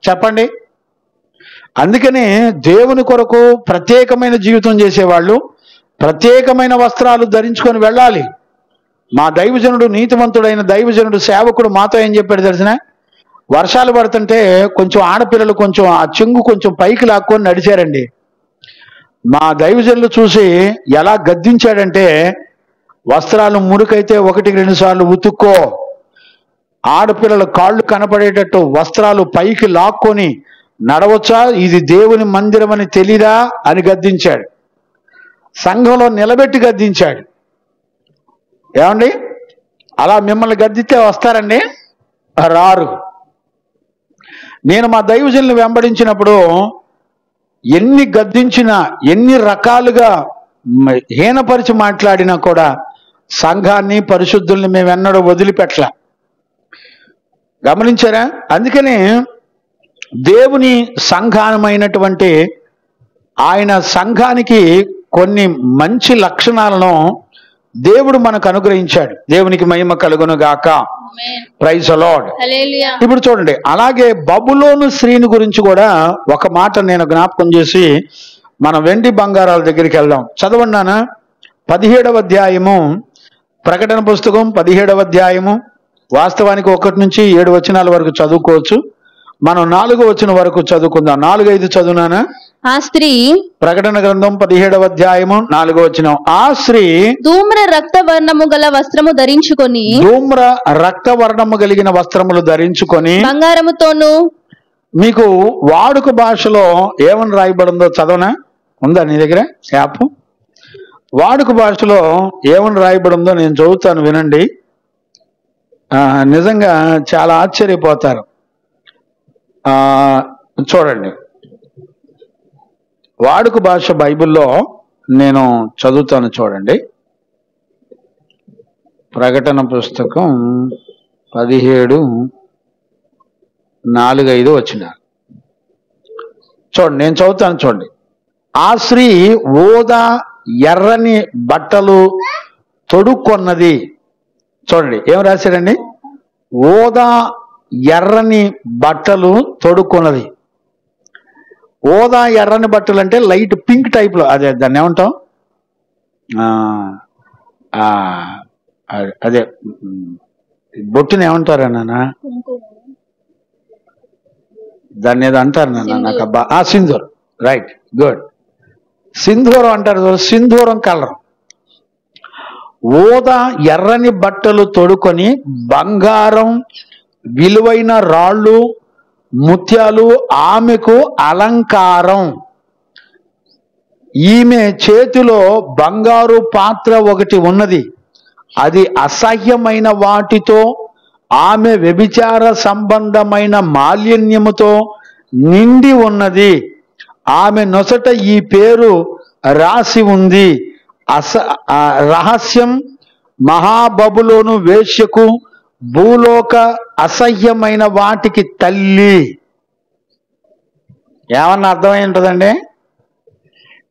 చెప్పండి. అందుకని దేవుని కొరకు ప్రత్యేకమైన జీవితం చేసేవాళ్ళు ప్రత్యేకమైన వస్త్రాలు ధరించుకొని వెళ్ళాలి. మా దైవజనుడు, నీతివంతుడైన దైవజనుడు, సేవకుడు మాతో ఏం చెప్పాడు తెలిసిన? వర్షాలు పడుతుంటే కొంచెం ఆడపిల్లలు కొంచెం ఆ చెంగు కొంచెం పైకి లాక్కొని నడిచారండి. మా దైవజనులు చూసి ఎలా గద్దించాడంటే, వస్త్రాలు మురికైతే 1-2 సార్లు ఉతుక్కో, ఆడపిల్లల కాళ్ళు కనపడేటట్టు వస్త్రాలు పైకి లాక్కొని నడవచ్చా? ఇది దేవుని మందిరం అని తెలీదా అని గద్దించాడు. సంఘంలో నిలబెట్టి గద్దించాడు. ఏమండి, అలా మిమ్మల్ని గద్దితే వస్తారండి? రారు. నేను మా దైవజనులను వెంబడించినప్పుడు ఎన్ని గద్దించినా, ఎన్ని రకాలుగా హీనపరిచి మాట్లాడినా కూడా సంఘాన్ని, పరిశుద్ధుల్ని మేము ఎన్నడూ వదిలిపెట్టలే. గమనించారా? అందుకని దేవుని సంఘానమైనటువంటి ఆయన సంఘానికి కొన్ని మంచి లక్షణాలను దేవుడు మనకు అనుగ్రహించాడు. దేవునికి మహిమ కలుగును గాక. Praise the lord. ఇప్పుడు చూడండి, అలాగే బబులోను స్త్రీని గురించి కూడా ఒక మాట నేను జ్ఞాపకం చేసి మన వెండి బంగారాల దగ్గరికి వెళ్దాం. చదవండి నాన్న. 17వ అధ్యాయము, ప్రకటన పుస్తకం 17వ అధ్యాయము. వాస్తవానికి 1 నుంచి 7 వచనాల వరకు చదువుకోవచ్చు. మనం 4వ వచనం వరకు చదువుకుందాం. 4-5 చదువునానా? ఆ స్త్రీ, ప్రకటన గ్రంథం 17వ అధ్యాయము 4వ వచనం. ఆ స్త్రీ ధూమ్ర రక్తవర్ణము గల వస్త్రము ధరించుకొని, ధూమ్ర రక్తవర్ణము కలిగిన వస్త్రములు ధరించుకొని, బంగారముతోను. మీకు వాడుక భాషలో ఏమని రాయబడిందో చదవనా? ఉందా నీ దగ్గర యాప్? వాడుక భాషలో ఏమని రాయబడిందో నేను చదువుతాను, వినండి. నిజంగా చాలా ఆశ్చర్యపోతారు. చూడండి, వాడుక భాష బైబిల్లో నేను చదువుతాను, చూడండి. ప్రకటన పుస్తకం 17:4-5 వచ్చిన చూడండి, నేను చదువుతాను చూడండి. ఆ స్త్రీ ఊదా ఎర్రని బట్టలు తొడుక్కొన్నది. చూడండి ఏం రాశాడండి? ఊదా ఎర్రని బట్టలు తొడుక్కున్నది. ఊదా ఎర్రని బట్టలు అంటే లైట్ పింక్ టైప్లో, అదే దాన్ని ఏమంటాం? అదే బొట్టుని ఏమంటారా నాన్న? దాన్ని ఏదో అంటారు నాన్న, నాకు అబ్బా. సింధూరం. Right, good. సింధూరం అంటారు. సింధూరం కలర్. ఊదా ఎర్రని బట్టలు తొడుకొని, బంగారం, విలువైన రాళ్ళు, ముత్యాలు ఆమెకు అలంకారం. ఈమె చేతిలో బంగారు పాత్ర ఒకటి ఉన్నది, అది అసహ్యమైన వాటితో, ఆమె వ్యభిచార సంబంధమైన మాలిన్యముతో నిండి ఉన్నది. ఆమె నొసట ఈ పేరు రాసి ఉంది: రహస్యం, మహాబబులోను వేశ్యకు, భూలోక అసహ్యమైన వాటికి తల్లి. ఏమన్నా అర్థమై ఉంటుందండి?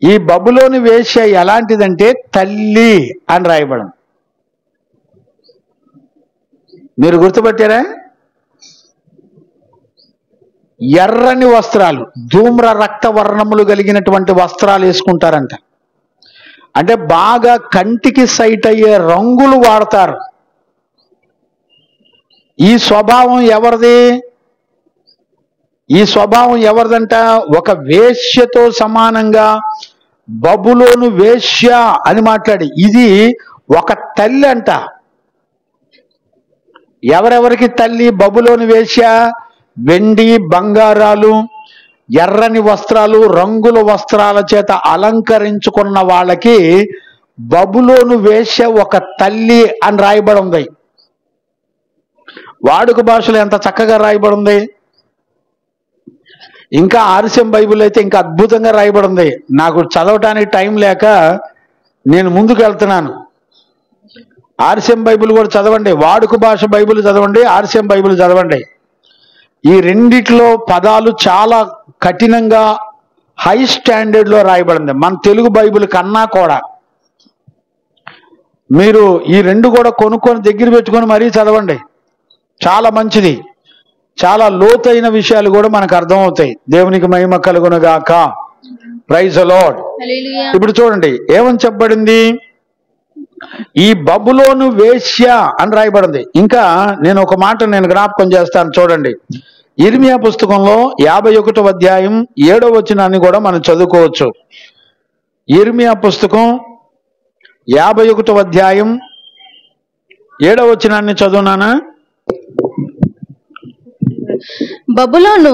ఈ బబులోని వేశ్య ఎలాంటిదంటే తల్లి అని రాయబడం. మీరు గుర్తుపట్టారా? ఎర్రని వస్త్రాలు, ధూమ్ర రక్త వర్ణములు కలిగినటువంటి వస్త్రాలు వేసుకుంటారంట. అంటే బాగా కంటికి సైట్ అయ్యే రంగులు వాడతారు. ఈ స్వభావం ఎవరిది? ఈ స్వభావం ఎవరిదంట? ఒక వేశ్యతో సమానంగా బబులోను వేశ్య అని మాట్లాడి, ఇది ఒక తల్లి అంట. ఎవరెవరికి తల్లి బబులోను వేశ్య? వెండి బంగారాలు, ఎర్రని వస్త్రాలు, రంగుల వస్త్రాల చేత అలంకరించుకున్న వాళ్ళకి బబులోను వేశ్య ఒక తల్లి అని రాయబడి ఉంది. వాడుక భాషలో ఎంత చక్కగా రాయబడి ఉంది. ఇంకా ఆర్సిఎం బైబిల్ అయితే ఇంకా అద్భుతంగా రాయబడి ఉంది. నాకు చదవటానికి టైం లేక నేను ముందుకు వెళ్తున్నాను. ఆర్సిఎం బైబిల్ కూడా చదవండి, వాడుక భాష బైబిల్ చదవండి, ఆర్సిఎం బైబిల్ చదవండి. ఈ రెండిట్లో పదాలు చాలా కఠినంగా హై స్టాండర్డ్లో రాయబడింది, మన తెలుగు బైబిల్ కన్నా కూడా. మీరు ఈ రెండు కూడా కొనుక్కొని దగ్గర పెట్టుకొని మరీ చదవండి, చాలా మంచిది. చాలా లోతైన విషయాలు కూడా మనకు అర్థమవుతాయి. దేవునికి మహిమ కలుగునుగాక. Praise the lord. హల్లెలూయా. ఇప్పుడు చూడండి ఏమని చెప్పబడింది, ఈ బబులోను వేశ్య అని రాయబడింది. ఇంకా నేను ఒక మాట జ్ఞాపకం చేస్తాను చూడండి. ఇర్మియా పుస్తకంలో 51వ అధ్యాయం 7వ వచనాన్ని కూడా మనం చదువుకోవచ్చు. ఇర్మియా పుస్తకం 51వ అధ్యాయం 7వ వచనాన్ని చదువునానా? బబులోను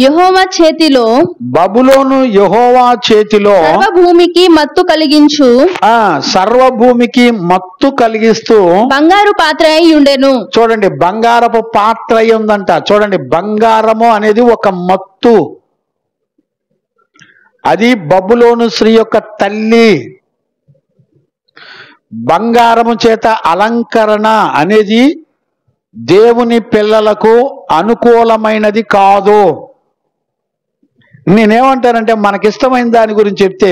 యెహోవా చేతిలో, బబులోను యెహోవా చేతిలో సర్వభూమికి మత్తు కలిగించు, సర్వభూమికి మత్తు కలిగిస్తూ బంగారు పాత్ర అయి ఉండెను. చూడండి, బంగారపు పాత్ర అయి ఉందంట. చూడండి, బంగారము అనేది ఒక మత్తు. అది బబులోను స్త్రీ యొక్క తల్లి. బంగారము చేత అలంకరణ అనేది దేవుని పిల్లలకు అనుకూలమైనది కాదు. నేనేమంటానంటే మనకిష్టమైన దాని గురించి చెప్తే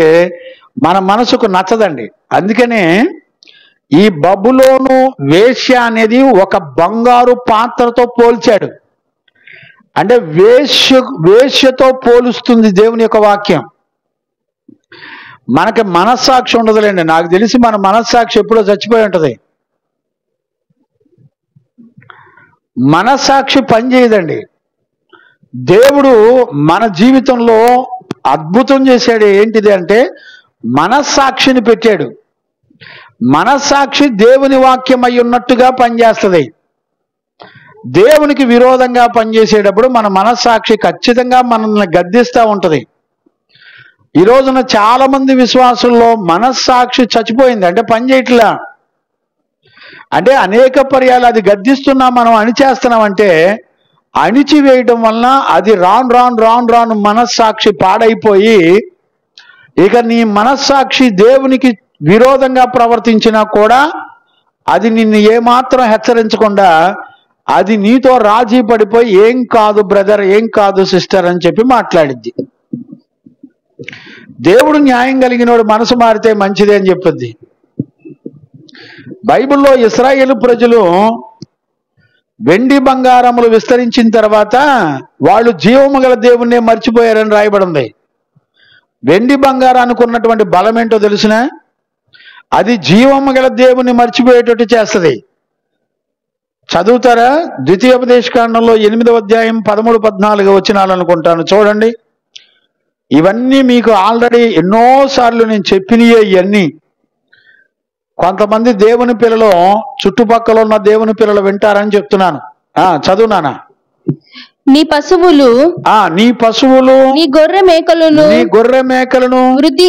మన మనసుకు నచ్చదండి. అందుకనే ఈ బబులోను వేశ్య అనేది ఒక బంగారు పాత్రతో పోల్చాడు. అంటే వేశ్యతో పోలుస్తుంది దేవుని యొక్క వాక్యం. మనకి మనస్సాక్షి ఉండదులేండి. నాకు తెలిసి మన మనస్సాక్షి ఎప్పుడో చచ్చిపోయి ఉంటుంది. మనస్సాక్షి పనిచేయదండి. దేవుడు మన జీవితంలో అద్భుతం చేశాడు. ఏంటిది అంటే మనస్సాక్షిని పెట్టాడు. మనస్సాక్షి దేవుని వాక్యం అయి ఉన్నట్టుగా పనిచేస్తుంది. దేవునికి విరోధంగా పనిచేసేటప్పుడు మన మనస్సాక్షి ఖచ్చితంగా మనల్ని గద్దిస్తూ ఉంటుంది. ఈ రోజున చాలా మంది విశ్వాసుల్లో మనస్సాక్షి చచ్చిపోయింది, అంటే పని చేయట్లా. అంటే అనేక పర్యాలు అది గద్దిస్తున్నా మనం అణిచేస్తున్నామంటే అణిచివేయటం వలన అది రాను మనస్సాక్షి పాడైపోయి ఇక నీ మనస్సాక్షి దేవునికి విరోధంగా ప్రవర్తించినా కూడా అది నిన్ను ఏమాత్రం హెచ్చరించకుండా అది నీతో రాజీ పడిపోయి ఏం కాదు బ్రదర్, ఏం కాదు సిస్టర్ అని చెప్పి మాట్లాడిద్ది. దేవుడు న్యాయం కలిగినోడు మనసు మారితే మంచిదే అని చెప్పింది. బైబిల్లో ఇశ్రాయేలు ప్రజలు వెండి బంగారములు విస్తరించిన తర్వాత వాళ్ళు జీవము గల దేవుణ్ణే మర్చిపోయారని రాయబడింది. వెండి బంగారానికి ఉన్నటువంటి బలం ఏంటో తెలిసిన, అది జీవము గల దేవుణ్ణి మర్చిపోయేటట్టు చేస్తుంది. చదువుతారా? ద్వితీయోపదేశకాండంలో 8వ అధ్యాయం 13-14 వచనాలనుకుంటాను. చూడండి, ఇవన్నీ మీకు ఆల్రెడీ ఎన్నోసార్లు నేను చెప్పినయే. ఇవన్నీ కొంతమంది దేవుని పిల్లలు, చుట్టుపక్కల ఉన్న దేవుని పిల్లలు వింటారని చెప్తున్నాను. చదువునానా? నీ పశువులు, నీ పశువులు, నీ గొర్రె మేకలను వృద్ధి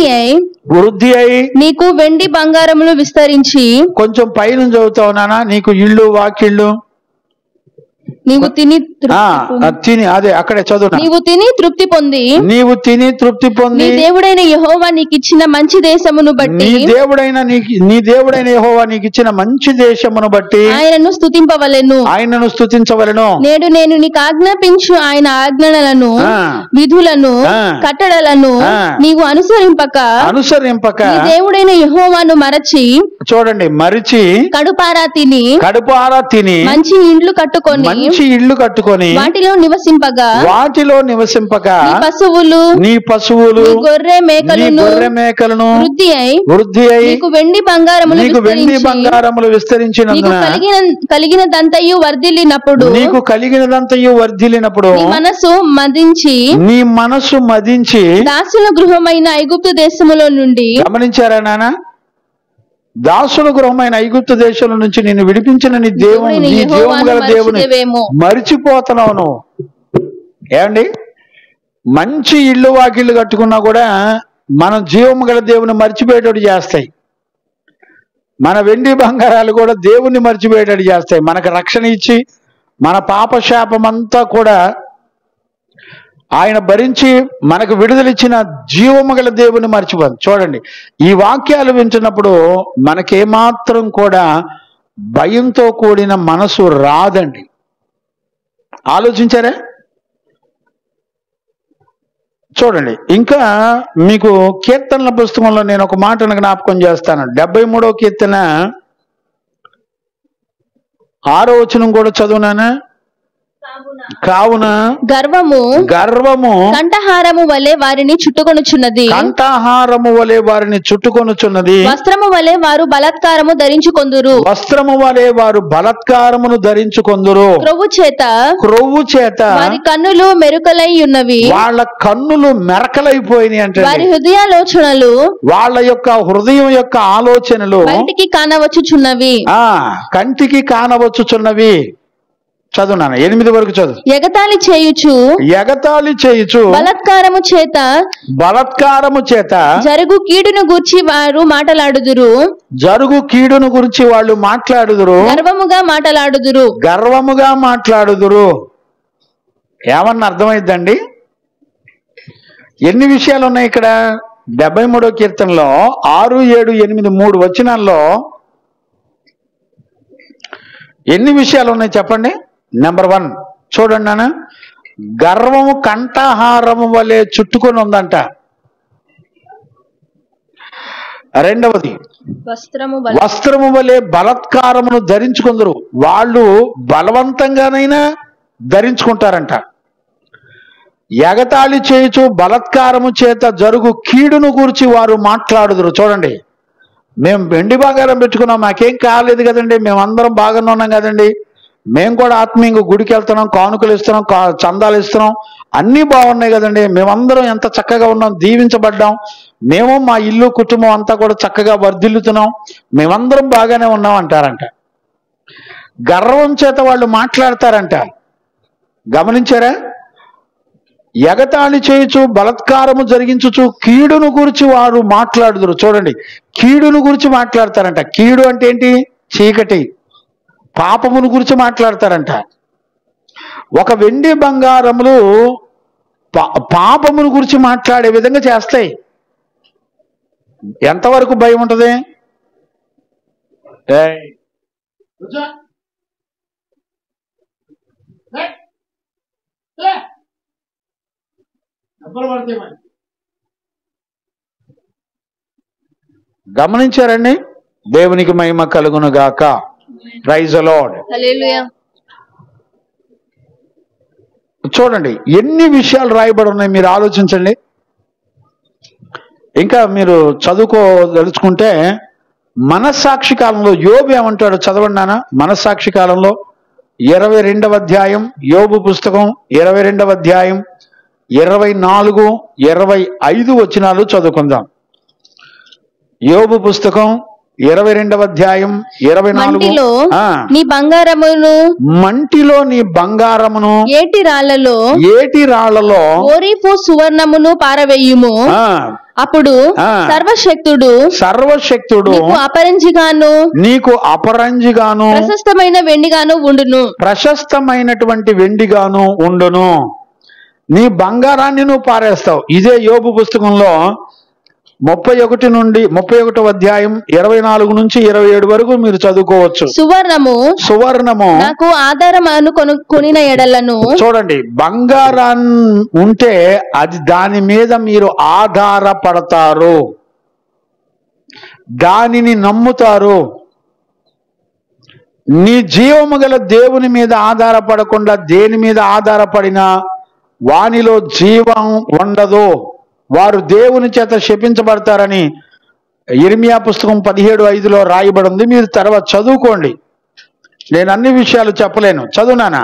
అయి నీకు వెండి బంగారములు విస్తరించి. కొంచెం పైన చదువుతావు నానా. నీకు ఇళ్ళు వాకిళ్ళు నీవు తిని అదే అక్కడే చదువు. నీవు తిని తృప్తి పొంది నీ దేవుడైన యెహోవా నీకు ఇచ్చిన మంచి దేశమును బట్టి నీ దేవుడైన యెహోవా నీకు ఇచ్చిన మంచి దేశమును బట్టి ఆయనను స్తుతించవలెను. నేడు నేను నీకు ఆజ్ఞాపించు ఆయన ఆజ్ఞలను, విధులను, కట్టడలను నీవు అనుసరింపక నీ దేవుడైన యెహోవాను మరచి. చూడండి, మరిచి కడుపారా తిని మంచి ఇండ్లు కట్టుకొని వాటిలో నివసింపగా నీ పశువులు గొర్రె మేకలను వృద్ధి అయి నీకు వెండి బంగారములు విస్తరించినందున కలిగినదంతయు వర్ధిల్లినప్పుడు నీ మనసు మదించి దాసుల గృహమైన ఐగుప్తు దేశములో నుండి. గమనించారా నాన్న? దాసుల గృహమైన ఐగుప్తు దేశంలో నుంచి నిన్ను విడిపించిన నీ దేవుని మరిచిపోతున్నావు నువ్వు. ఏమండి, మంచి ఇళ్ళు వాకిళ్ళు కట్టుకున్నా కూడా మనం జీవము గల దేవుని మర్చిపోయేటట్టు చేస్తాయి. మన వెండి బంగారాలు కూడా దేవుణ్ణి మర్చిపోయేటట్టు చేస్తాయి. మనకు రక్షణ ఇచ్చి మన పాప శాపమంతా కూడా ఆయన భరించి మనకు విడుదలిచ్చిన జీవము గల దేవుని మర్చిపోదు. చూడండి, ఈ వాక్యాలు వింటున్నప్పుడు మనకేమాత్రం కూడా భయంతో కూడిన మనసు రాదండి. ఆలోచించారా? చూడండి, ఇంకా మీకు కీర్తనల పుస్తకంలో నేను ఒక మాటను జ్ఞాపకం చేస్తాను. 73వ కీర్తన 6వ వచనం కూడా చదువునానా? కావున గర్వము కంఠహారము వలె వారిని చుట్టుకొనుచున్నది. కంఠహారము వలె వారిని చుట్టుకొనుచున్నది. వస్త్రము వలె వారు బలాత్కారము ధరించుకొందురు. వస్త్రము వలె వారు బలాత్కారమును ధరించుకొందురు. క్రొవ్వు చేత వారి కన్నులు మెరుకలై ఉన్నవి. వాళ్ళ కన్నులు మెరకలైపోయినాయి అంటే వారి హృదయాలోచనలు, వాళ్ళ యొక్క హృదయం యొక్క ఆలోచనలు బయటికి కానవచ్చుచున్నవి. కంటికి కానవచ్చుచున్నవి. చదువునాను 8 వరకు చదువు. ఎగతాళి చేయుచు బలాత్కారము చేత జరుగు కీడును గూర్చి వారు మాటలాడుదురు. వాళ్ళు మాట్లాడుదురు. గర్వముగా మాట్లాడుదురు. ఏమన్నా అర్థమైందండి? ఎన్ని విషయాలు ఉన్నాయి ఇక్కడ? 73వ కీర్తనలో 6, 7, 8, 3 వచనాల్లో ఎన్ని విషయాలు ఉన్నాయి చెప్పండి. నెంబర్ 1 చూడండి నాన్న, గర్వము కంఠహారము వలె చుట్టుకొని ఉందంట. రెండవది, వస్త్రము వలె బలాత్కారమును ధరించుకుందరు. వాళ్ళు బలవంతంగానైనా ధరించుకుంటారంట. ఎగతాళి చేయుచు బలాత్కారము చేత జరుగు కీడును గురించి వారు మాట్లాడుదురు. చూడండి, మేము వెండి బంగారం పెట్టుకున్నాం, మాకేం కాలేదు కదండి, మేమందరం బాగానే ఉన్నాం కదండి, మేము కూడా ఆత్మీయంగా గుడికి వెళ్తున్నాం, కానుకలు ఇస్తున్నాం, చందాలు ఇస్తున్నాం, అన్నీ బాగున్నాయి కదండి, మేమందరం ఎంత చక్కగా ఉన్నాం, దీవించబడ్డాం, మేము మా ఇల్లు కుటుంబం అంతా కూడా చక్కగా వర్ధిల్లుతున్నాం, మేమందరం బాగానే ఉన్నాం అంటారంట. గర్వం చేత వాళ్ళు మాట్లాడతారంట. గమనించారా? ఎగతాళి చేయుచు బలాత్కారము జరిగించుచు కీడును గురించి వారు మాట్లాడుదురు. చూడండి, కీడును గురించి మాట్లాడతారంట. కీడు అంటే ఏంటి? చీకటి, పాపమును గురించి మాట్లాడతారంట. ఒక వెండి బంగారములు పాపమును గురించి మాట్లాడే విధంగా చేస్తాయి. ఎంతవరకు భయం ఉంటుంది? గమనించారండి? దేవునికి మహిమ కలుగును గాక. Praise the lord. హల్లెలూయా. చూడండి, ఎన్ని విషయాలు రాయబడి ఉన్నాయి, మీరు ఆలోచించండి. ఇంకా మీరు చదువుకోదలుచుకుంటే మనస్సాక్షి కాలంలో యోబు ఏమంటాడు చదవండి నాన్న. మనస్సాక్షి కాలంలో 22వ అధ్యాయం, యోబు పుస్తకం 22వ అధ్యాయం 24, 25 వచనాలు చదువుకుందాం. యోబు పుస్తకం 22వ అధ్యాయం 24. మంటిలో నీ బంగారమును ఏటి రాళ్లలో ఓరీపు సువర్ణమును పారవేయుము. అప్పుడు సర్వశక్తుడు నీకు అపరంజిగాను ప్రశస్తమైన వెండిగాను ఉండును. ప్రశస్తమైనటువంటి వెండిగాను ఉండును. నీ బంగారాన్ని నువ్వు పారేస్తావు. ఇదే యోబు పుస్తకంలో 31వ అధ్యాయం 24 నుంచి 27 వరకు మీరు చదువుకోవచ్చు. సువర్ణము నాకు ఆధారం కొనిన ఎడలను. చూడండి, బంగారాన్ని ఉంటే అది దాని మీద మీరు ఆధారపడతారు, దానిని నమ్ముతారు. నీ జీవము గల దేవుని మీద ఆధారపడకుండా దేని మీద ఆధారపడినా వానిలో జీవం ఉండదు. వారు దేవుని చేత శపించబడతారని యిర్మీయా పుస్తకం 17:5లో రాయబడి ఉంది. మీరు తర్వాత చదువుకోండి, నేను అన్ని విషయాలు చెప్పలేను. చదువునానా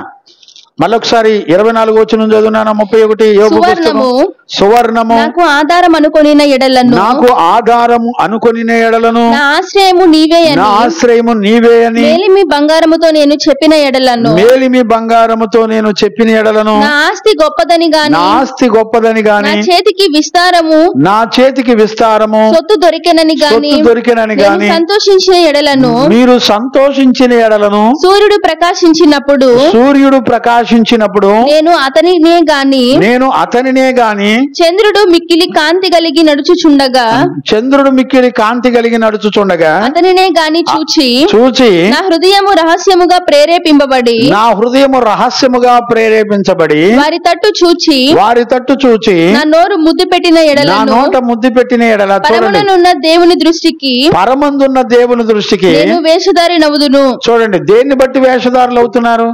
మళ్ళొకసారి 24 వచనం చదువునానా. 31 యోబు పుస్తకం. సువర్ణము నాకు ఆధారం అనుకొనిన ఎడలను నాకు ఆధారము అనుకొనిన ఎడలను నా ఆశ్రయము నీవే నా అని ఆశ్రయము నీవే అని మేలిమి బంగారముతో నేను చెప్పిన ఎడలను మేలిమి బంగారముతో నేను చెప్పిన ఎడలను నా ఆస్తి గొప్పదని గాని నా ఆస్తి గొప్పదని నా గాని చేతికి విస్తారము నా చేతికి విస్తారము సొత్తు దొరికెనని గాని సొత్తు దొరికినని నేను గాని సంతోషించిన ఎడలను మీరు సంతోషించిన ఎడలను సూర్యుడు ప్రకాశించినప్పుడు సూర్యుడు ప్రకాశించినప్పుడు నేను అతనినే గాని నేను అతనినే గాని చంద్రుడు మిక్కిలి కాంతి కలిగి నడుచుచుండగా చంద్రుడు మిక్కిలి కాంతి కలిగి నడుచుచుండగా అతనినే గాని చూచి నా హృదయము రహస్యముగా ప్రేరేపింపబడి నా హృదయము రహస్యముగా ప్రేరేపించబడి వారి తట్టు చూచి నా నోరు ముద్దు పెట్టిన నా ఎడలను నోట ముద్దు పెట్టిన ఎడల చూడండి, పరముననున్న దేవుని దృష్టికి పరమందున్న దేవుని దృష్టికి నేను వేషధారి నవ్వుదును. చూడండి, దేన్ని బట్టి వేషధారులు అవుతున్నారు?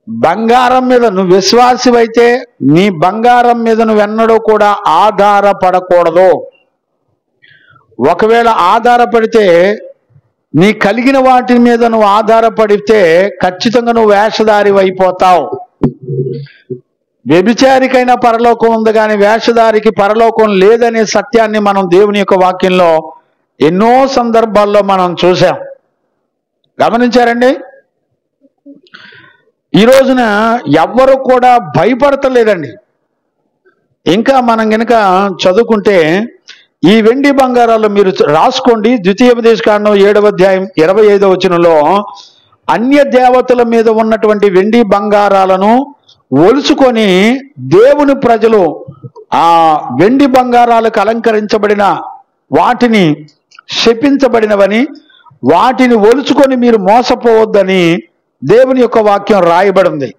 బంగారం మీద నువ్వు విశ్వాసివైతే నీ బంగారం మీద నువ్వెన్నడూ కూడా ఆధారపడకూడదు. ఒకవేళ ఆధారపడితే నీ కలిగిన వాటి మీద నువ్వు ఆధారపడితే ఖచ్చితంగా నువ్వు వేషధారి అయిపోతావు. వ్యభిచారికైన పరలోకం ఉంది కానీ వేషధారికి పరలోకం లేదనే సత్యాన్ని మనం దేవుని యొక్క వాక్యంలో ఎన్నో సందర్భాల్లో మనం చూసాం. గమనించారండి? ఈ రోజున ఎవ్వరు కూడా భయపడతలేదండి. ఇంకా మనం గనక చదువుకుంటే ఈ వెండి బంగారాలు మీరు రాసుకోండి. ద్వితీయోపదేశకాండం 7వ అధ్యాయం 25వ వచనంలో అన్య దేవతల మీద ఉన్నటువంటి వెండి బంగారాలను ఒలుచుకొని దేవుని ప్రజలు ఆ వెండి బంగారాలకు అలంకరించబడిన వాటిని శపించబడినవని, వాటిని ఒలుచుకొని మీరు మోసపోవద్దని దేవుని యొక్క వాక్యం రాయబడింది.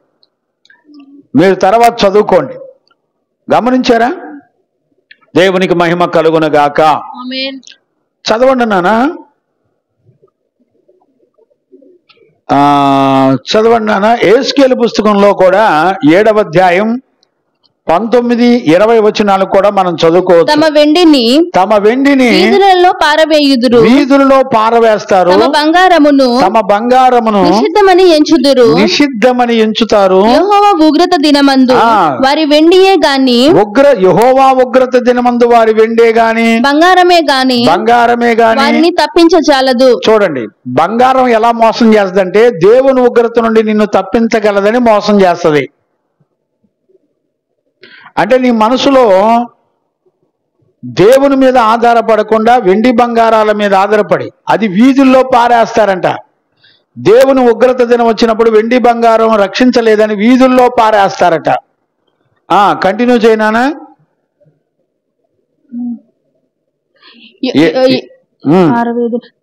మీరు తర్వాత చదువుకోండి. గమనించారా? దేవునికి మహిమ కలుగునగాక. చదవండి నాన్న, చదవండి నాన్న. యేస్కేలు పుస్తకంలో కూడా 7వ అధ్యాయం 19-20 వచనాలు కూడా మనం చదువుకోవచ్చు. తమ వెండిని వీధులలో పారవేస్తారు, తమ బంగారమును నిషిద్ధమని ఎంచుతారు. యెహోవా ఉగ్రత దినమందు వారి వెండియే గాని యెహోవా ఉగ్రత దినమందు వారి వెండే గాని బంగారమే గాని వారిని తప్పించజాలదు. చూడండి, బంగారం ఎలా మోసం చేస్తుందంటే దేవుని ఉగ్రత నుండి నిన్ను తప్పించగలదని మోసం చేస్తది. అంటే నీ మనసులో దేవుని మీద ఆధారపడకుండా వెండి బంగారాల మీద ఆధారపడి అది వీధుల్లో పారేస్తారంట. దేవుని ఉగ్రత దినం వచ్చినప్పుడు వెండి బంగారం రక్షించలేదని వీధుల్లో పారేస్తారట. కంటిన్యూ చేయనా?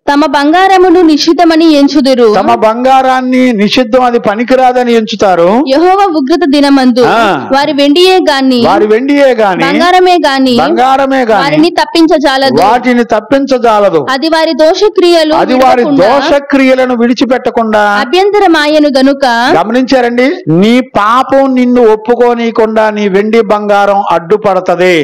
తమ బంగారమును నిషిద్ధమని ఎంచుదురు. తమ బంగారాన్ని నిషిద్ధం, అది పనికిరాదని ఎంచుతారు. యెహోవా ఉగ్రత దినమందు వారి వెండియే గాని బంగారమే గాని వారిని తప్పించజాలదు. అది వారి దోషక్రియలను విడిచిపెట్టకుండా అభ్యంతరమాయను గనుక. గమనించారండి? నీ పాపం నిన్ను ఒప్పుకోనీయకుండా నీ వెండి బంగారం అడ్డుపడతది.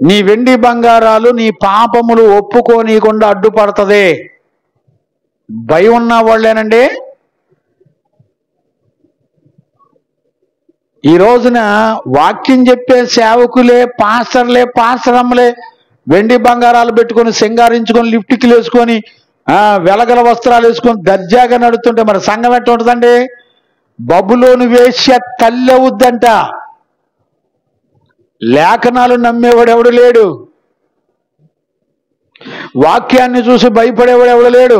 నీ వెండి బంగారాలు నీ పాపములు ఒప్పుకోనీయకుండా అడ్డుపడుతుంది. భయం ఉన్న వాళ్ళేనండి. ఈ రోజున వాక్యం చెప్పే సేవకులే, పాస్టర్లే వెండి బంగారాలు పెట్టుకొని సింగారించుకొని లిఫ్ట్కి వేసుకొని వెలగల వస్త్రాలు వేసుకొని దర్జాగా నడుస్తుంటే మరి సంఘం ఎట్లా ఉంటుందండి? బబులోను వేశ్య తల్లి అవుద్దంట. లేఖనాలు నమ్మేవాడు ఎవడు లేడు, వాక్యాన్ని చూసి భయపడేవాడు ఎవడు లేడు.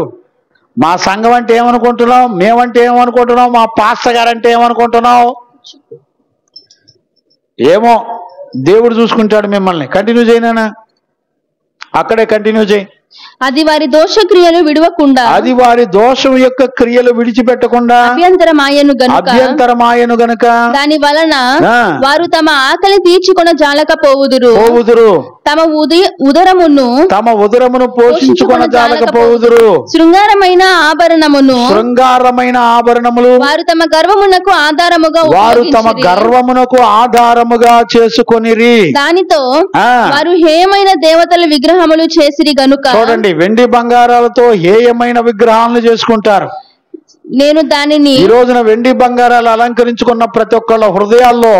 మా సంఘం అంటే ఏమనుకుంటున్నావు, మేమంటే ఏమనుకుంటున్నావు, మా పాస్టర్ గారంటే ఏమనుకుంటున్నావు? ఏమో, దేవుడు చూసుకుంటాడు మిమ్మల్ని. కంటిన్యూ చేయనా? అక్కడే కంటిన్యూ చేయి. అది వారి దోషక్రియలు విడవకుండా, అది వారి దోషం యొక్క క్రియలు విడిచిపెట్టకుండా అభ్యంతరమాయను గనుక దాని వలన వారు తమ ఆకలి తీర్చుకొన జాలకపోవుదురు. తమ ఉదరమును పోషించుకొన జాలకపోవుదురు. శృంగారమైన ఆభరణములు వారు తమ గర్వమునకు ఆధారముగా చేసుకొనిరి. దానితో వారు హేయమైన దేవతల విగ్రహములు చేసిరి గనుక. చూడండి, వెండి బంగారాలతో హేయమైన విగ్రహాలను చేసుకుంటారు. నేను దానిని ఈ రోజున వెండి బంగారాలు అలంకరించుకున్న ప్రతి ఒక్కళ్ళ హృదయాల్లో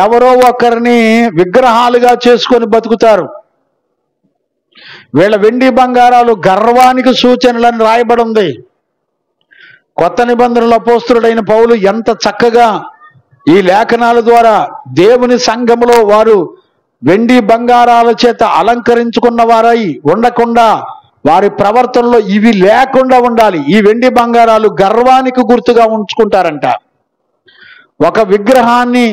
ఎవరో ఒకరిని విగ్రహాలుగా చేసుకొని బతుకుతారు. వీళ్ళ వెండి బంగారాలు గర్వానికి సూచనలని రాయబడి ఉంది. కొత్త నిబంధనల అపోస్తలుడైన పౌలు ఎంత చక్కగా ఈ లేఖనాల ద్వారా దేవుని సంఘములో వారు వెండి బంగారాల చేత అలంకరించుకున్న వారై ఉండకుండా వారి ప్రవర్తనలో ఇవి లేకుండా ఉండాలి. ఈ వెండి బంగారాలు గర్వానికి గుర్తుగా ఉంచుకుంటారంట. ఒక విగ్రహాన్ని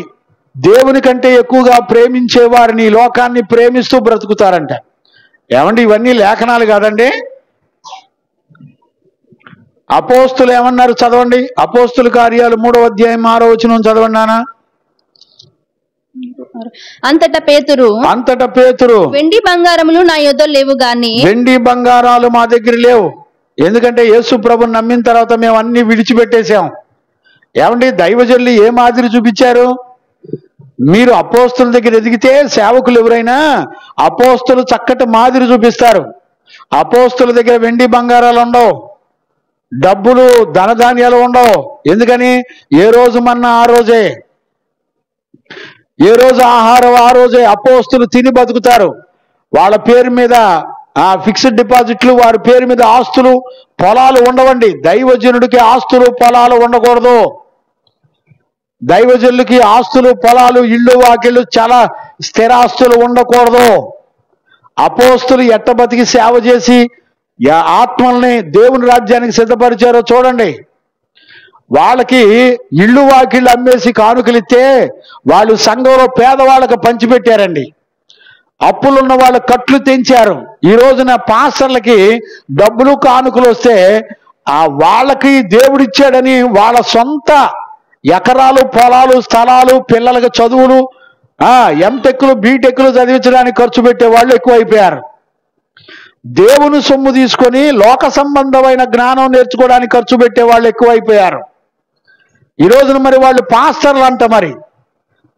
దేవుని కంటే ఎక్కువగా ప్రేమించే వారిని ఈ లోకాన్ని ప్రేమిస్తూ బ్రతుకుతారంట. ఏమండి, ఇవన్నీ లేఖనాలు కాదండి. అపోస్తులు ఏమన్నారు చదవండి. అపోస్తుల కార్యాలు 3వ అధ్యాయం 6వ వచనం చదవండి నాన్న. అంతటా పేతురు వెండి బంగారములు నా యొద్ద లేవు గాని. వెండి బంగారాలు మా దగ్గర లేవు, ఎందుకంటే యేసు ప్రభుని నమ్మిన తర్వాత మేము అన్ని విడిచిపెట్టేశాం. ఏమండి, దైవజనులు ఏ మాదిరి చూపించారు? మీరు అపోస్తుల దగ్గర ఎదిగితే సేవకులు ఎవరైనా అపోస్తులు చక్కటి మాదిరి చూపిస్తారు. అపోస్తుల దగ్గర వెండి బంగారాలు ఉండవు, డబ్బులు ధనధాన్యాలు ఉండవు. ఎందుకని? ఏ రోజు మన్నా ఆ రోజే, ఏ రోజు ఆహారం ఆ రోజే. అపోస్తులు తిని బతుకుతారు. వాళ్ళ పేరు మీద ఫిక్స్డ్ డిపాజిట్లు, వారి పేరు మీద ఆస్తులు పొలాలు ఉండవండి. దైవజనుడికి ఆస్తులు పొలాలు ఉండకూడదు. దైవజనులకి ఆస్తులు పొలాలు ఇళ్ళు వాకిళ్ళు చాలా స్థిరాస్తులు ఉండకూడదు. అపోస్తులు ఎట్ట బతికి సేవ చేసి ఆత్మల్ని దేవుని రాజ్యానికి సిద్ధపరిచారో చూడండి. వాళ్ళకి ఇళ్ళు వాకిళ్ళు అమ్మేసి కానుకలిస్తే వాళ్ళు సంఘంలో పేదవాళ్ళకి పంచిపెట్టారండి. అప్పులున్న వాళ్ళ కట్లు తెంచారు. ఈ రోజున పాస్టర్లకి డబ్బులు కానుకలు వస్తే వాళ్ళకి దేవుడిచ్చాడని వాళ్ళ సొంత ఎకరాలు పొలాలు స్థలాలు పిల్లలకి చదువులు ఎంటెక్లు బీటెక్లు చదివించడానికి ఖర్చు పెట్టే వాళ్ళు ఎక్కువైపోయారు. దేవుని సొమ్ము తీసుకొని లోక సంబంధమైన జ్ఞానం నేర్చుకోవడానికి ఖర్చు పెట్టే వాళ్ళు ఎక్కువైపోయారు. ఈ రోజున మరి వాళ్ళు పాస్టర్లు అంట. మరి